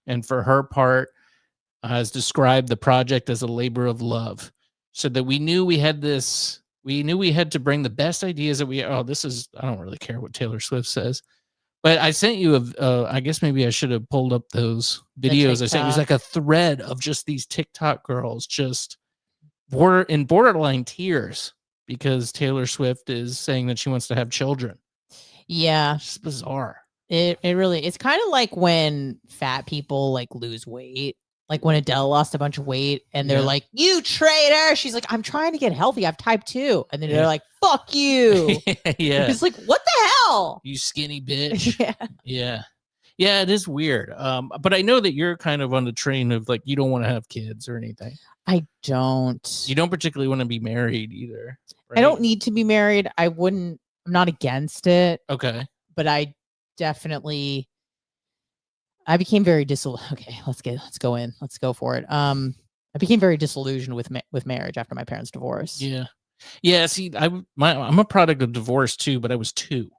Speaker 1: And for her part, has described the project as a labor of love. So that we knew we had to bring the best ideas that I don't really care what Taylor Swift says. But I sent you I guess maybe I should have pulled up those videos. I sent it was like a thread of just these TikTok girls just in borderline tears because Taylor Swift is saying that she wants to have children.
Speaker 2: Yeah.
Speaker 1: It's just bizarre.
Speaker 2: It really, it's kind of like when fat people like lose weight Like when Adele lost a bunch of weight and they're like, "You traitor." She's like, "I'm trying to get healthy. I have type 2." And then they're like, "Fuck you."
Speaker 1: Yeah.
Speaker 2: It's like, what the hell?
Speaker 1: You skinny bitch.
Speaker 2: Yeah.
Speaker 1: Yeah. Yeah, it is weird. But I know that you're kind of on the train of like, you don't want to have kids or anything.
Speaker 2: I don't.
Speaker 1: You don't particularly want to be married either. Right?
Speaker 2: I don't need to be married. I'm not against it.
Speaker 1: Okay.
Speaker 2: But I became very okay, let's go for it. I became very disillusioned with marriage after my parents' divorce.
Speaker 1: Yeah. See, I'm a product of divorce too, but I was 2.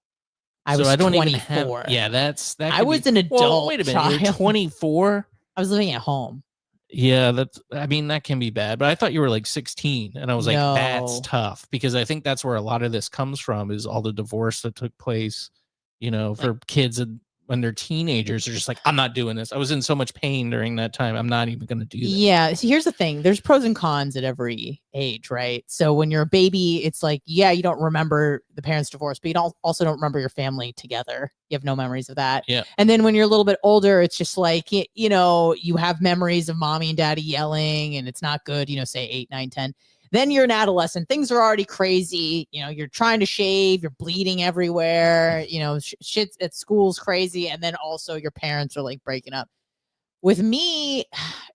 Speaker 2: I was 24.
Speaker 1: I
Speaker 2: was an adult.
Speaker 1: Well, wait a minute,
Speaker 2: child.
Speaker 1: you're 24.
Speaker 2: I was living at home.
Speaker 1: Yeah, that can be bad. But I thought you were like 16, and I was like, that's tough, because I think that's where a lot of this comes from, is all the divorce that took place, for kids when they're teenagers. They're just like, I'm not doing this. I was in so much pain during that time. I'm not even going to do that.
Speaker 2: Yeah. So here's the thing. There's pros and cons at every age, right? So when you're a baby, it's like, yeah, you don't remember the parents' divorce, but you also don't remember your family together. You have no memories of that.
Speaker 1: Yeah.
Speaker 2: And then when you're a little bit older, it's just like, you have memories of mommy and daddy yelling, and it's not good, say 8, 9, 10. Then you're an adolescent. Things are already crazy. You're trying to shave. You're bleeding everywhere. Shit at school's crazy. And then also your parents are like breaking up. With me,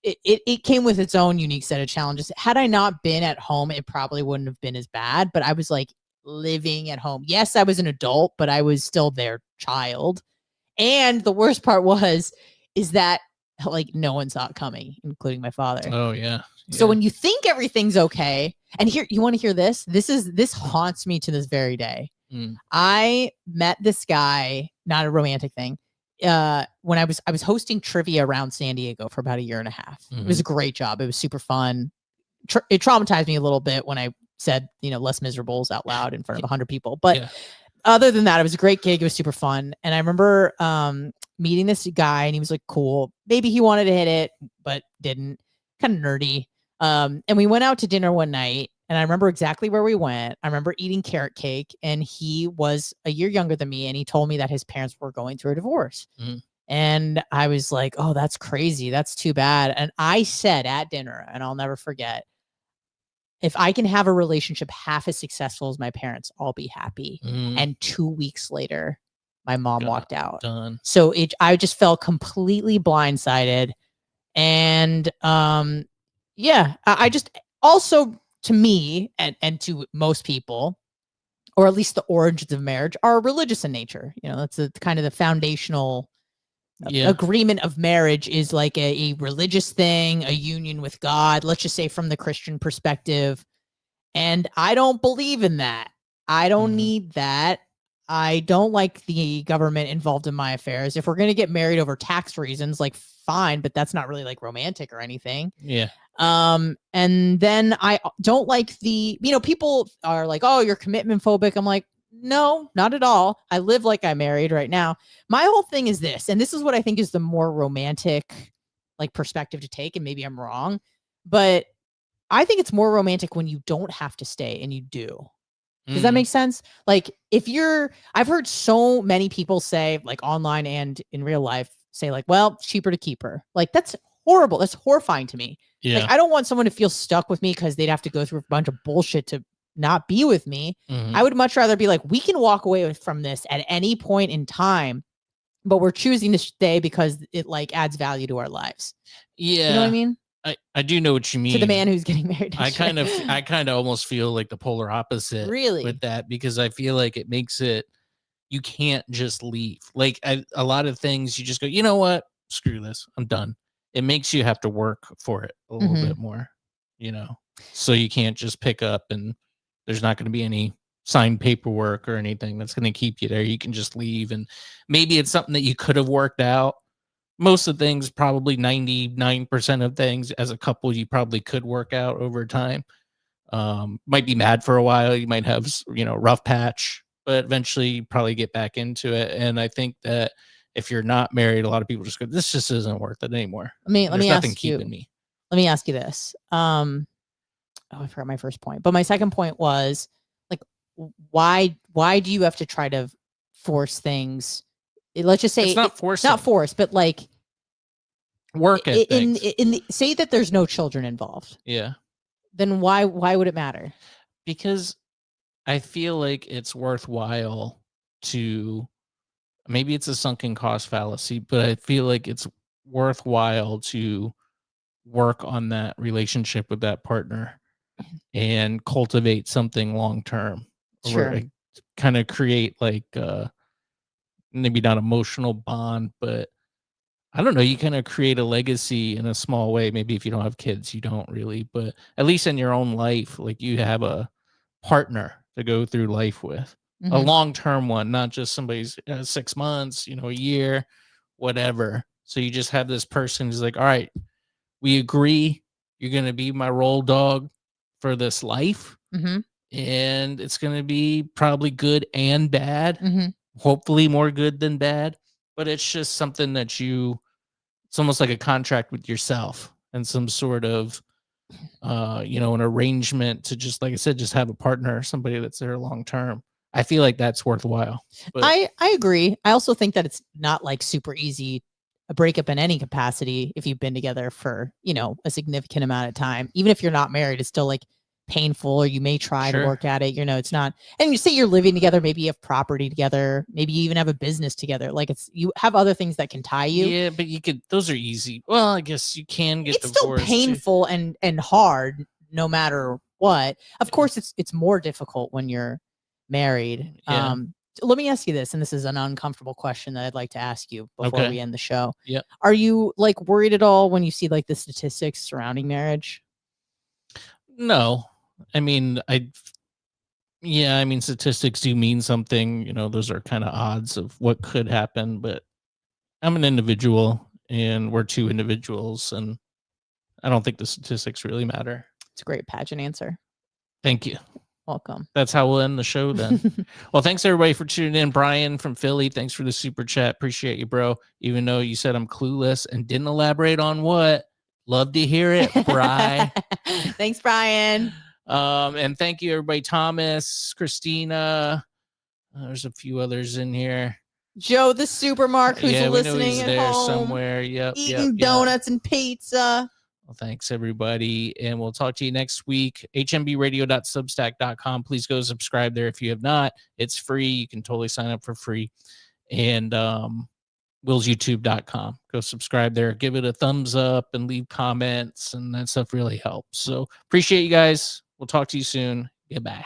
Speaker 2: it came with its own unique set of challenges. Had I not been at home, it probably wouldn't have been as bad. But I was like living at home. Yes, I was an adult, but I was still their child. And the worst part is that like no one saw it coming, including my father.
Speaker 1: Oh yeah.
Speaker 2: So when you think everything's okay, and here, you want to hear this? This haunts me to this very day. I met this guy, not a romantic thing, when I was hosting trivia around San Diego for about 1.5 years. It was a great job. It was super fun. It traumatized me a little bit when I said, less miserables out loud in front of 100 people. But other than that, it was a great gig. It was super fun. And I remember meeting this guy, and he was like, cool. Maybe he wanted to hit it, but didn't. Kind of nerdy. And we went out to dinner one night, and I remember exactly where we went. I remember eating carrot cake, and he was a year younger than me, and he told me that his parents were going through a divorce. And I was like, oh, that's crazy. That's too bad. And I said at dinner, and I'll never forget, if I can have a relationship half as successful as my parents, I'll be happy. And 2 weeks later, my mom walked out.
Speaker 1: Done.
Speaker 2: So I just felt completely blindsided. And I just also, to me and to most people, or at least the origins of marriage, are religious in nature. That's kind of the foundational agreement of marriage, is like a religious thing, a union with God, let's just say from the Christian perspective. And I don't believe in that. I don't need that. I don't like the government involved in my affairs. If we're going to get married over tax reasons, like fine, but that's not really like romantic or anything.
Speaker 1: Yeah.
Speaker 2: And then I don't like people are like, oh, you're commitment phobic. I'm like, no, not at all. I live like I'm married right now. My whole thing is this, and this is what I think is the more romantic like perspective to take. And maybe I'm wrong, but I think it's more romantic when you don't have to stay and you do. Does that make sense? Like I've heard so many people say, like online and in real life, say like, well, it's cheaper to keep her. Like, that's horrible. That's horrifying to me.
Speaker 1: Yeah.
Speaker 2: Like, I don't want someone to feel stuck with me because they'd have to go through a bunch of bullshit to not be with me. I would much rather be like, we can walk away from this at any point in time, but we're choosing to stay because it like adds value to our lives.
Speaker 1: Yeah.
Speaker 2: You know what I mean?
Speaker 1: I do know what you mean.
Speaker 2: To the man who's getting married.
Speaker 1: I kind of almost feel like the polar opposite
Speaker 2: really
Speaker 1: with that, because I feel like it makes it, you can't just leave. Like a lot of things you just go, you know what? Screw this. I'm done. It makes you have to work for it a little bit more, so you can't just pick up and there's not going to be any signed paperwork or anything that's going to keep you there. You can just leave, and maybe it's something that you could have worked out. Most of the things, probably 99% of things as a couple, you probably could work out over time. Might be mad for a while. You might have, rough patch, but eventually you probably get back into it. And I think that if you're not married, a lot of people just go, this just isn't worth it anymore.
Speaker 2: Let me
Speaker 1: nothing
Speaker 2: ask
Speaker 1: keeping
Speaker 2: you.
Speaker 1: me.
Speaker 2: Let me ask you this. I forgot my first point, but my second point was like, why do you have to try to force things? Let's just say
Speaker 1: it's not forcing.
Speaker 2: Not force, but like
Speaker 1: work at things.
Speaker 2: Say that there's no children involved.
Speaker 1: Yeah.
Speaker 2: Then why would it matter?
Speaker 1: Because I feel like it's worthwhile to, maybe it's a sunken cost fallacy, but I feel like it's worthwhile to work on that relationship with that partner and cultivate something long term.
Speaker 2: Sure.
Speaker 1: Kind of create like maybe not emotional bond, but I don't know, you kind of create a legacy in a small way. Maybe if you don't have kids, you don't really, but at least in your own life, like you have a partner to go through life with, a long-term one, not just somebody's 6 months, a year, whatever. So you just have this person who's like, all right, we agree you're going to be my roll dog for this life. And it's going to be probably good and bad, hopefully more good than bad, but it's just something that it's almost like a contract with yourself and some sort of, an arrangement to just, like I said, just have a partner, somebody that's there long term. I feel like that's worthwhile. But
Speaker 2: I agree. I also think that it's not like super easy a breakup in any capacity if you've been together for, a significant amount of time. Even if you're not married, it's still like painful, or you may try to work at it. It's not. And you say you're living together, maybe you have property together, maybe you even have a business together. Like you have other things that can tie you.
Speaker 1: Yeah, but those are easy. Well, I guess you can get
Speaker 2: It's still painful and hard no matter what. Of course, it's more difficult when you're married.
Speaker 1: Yeah.
Speaker 2: Let me ask you this, and this is an uncomfortable question that I'd like to ask you before we end the show.
Speaker 1: Yep.
Speaker 2: Are you like worried at all when you see like the statistics surrounding marriage?
Speaker 1: No. I mean, statistics do mean something. Those are kind of odds of what could happen, but I'm an individual and we're two individuals, and I don't think the statistics really matter.
Speaker 2: It's a great pageant answer.
Speaker 1: Thank you.
Speaker 2: Welcome.
Speaker 1: That's how we'll end the show then. Well, thanks everybody for tuning in. Brian from Philly, thanks for the super chat. Appreciate you, bro. Even though you said I'm clueless and didn't elaborate on what. Love to hear it, Bri.
Speaker 2: Thanks, Brian.
Speaker 1: And thank you, everybody. Thomas, Christina. There's a few others in here.
Speaker 2: Joe, the supermarket, who's
Speaker 1: we
Speaker 2: listening
Speaker 1: know he's
Speaker 2: at
Speaker 1: there
Speaker 2: home,
Speaker 1: somewhere. Yep.
Speaker 2: eating donuts and pizza.
Speaker 1: Well, thanks, everybody. And we'll talk to you next week. HMBradio.substack.com. Please go subscribe there if you have not. It's free. You can totally sign up for free. And WillsYouTube.com. Go subscribe there. Give it a thumbs up and leave comments. And that stuff really helps. So appreciate you guys. We'll talk to you soon. Goodbye.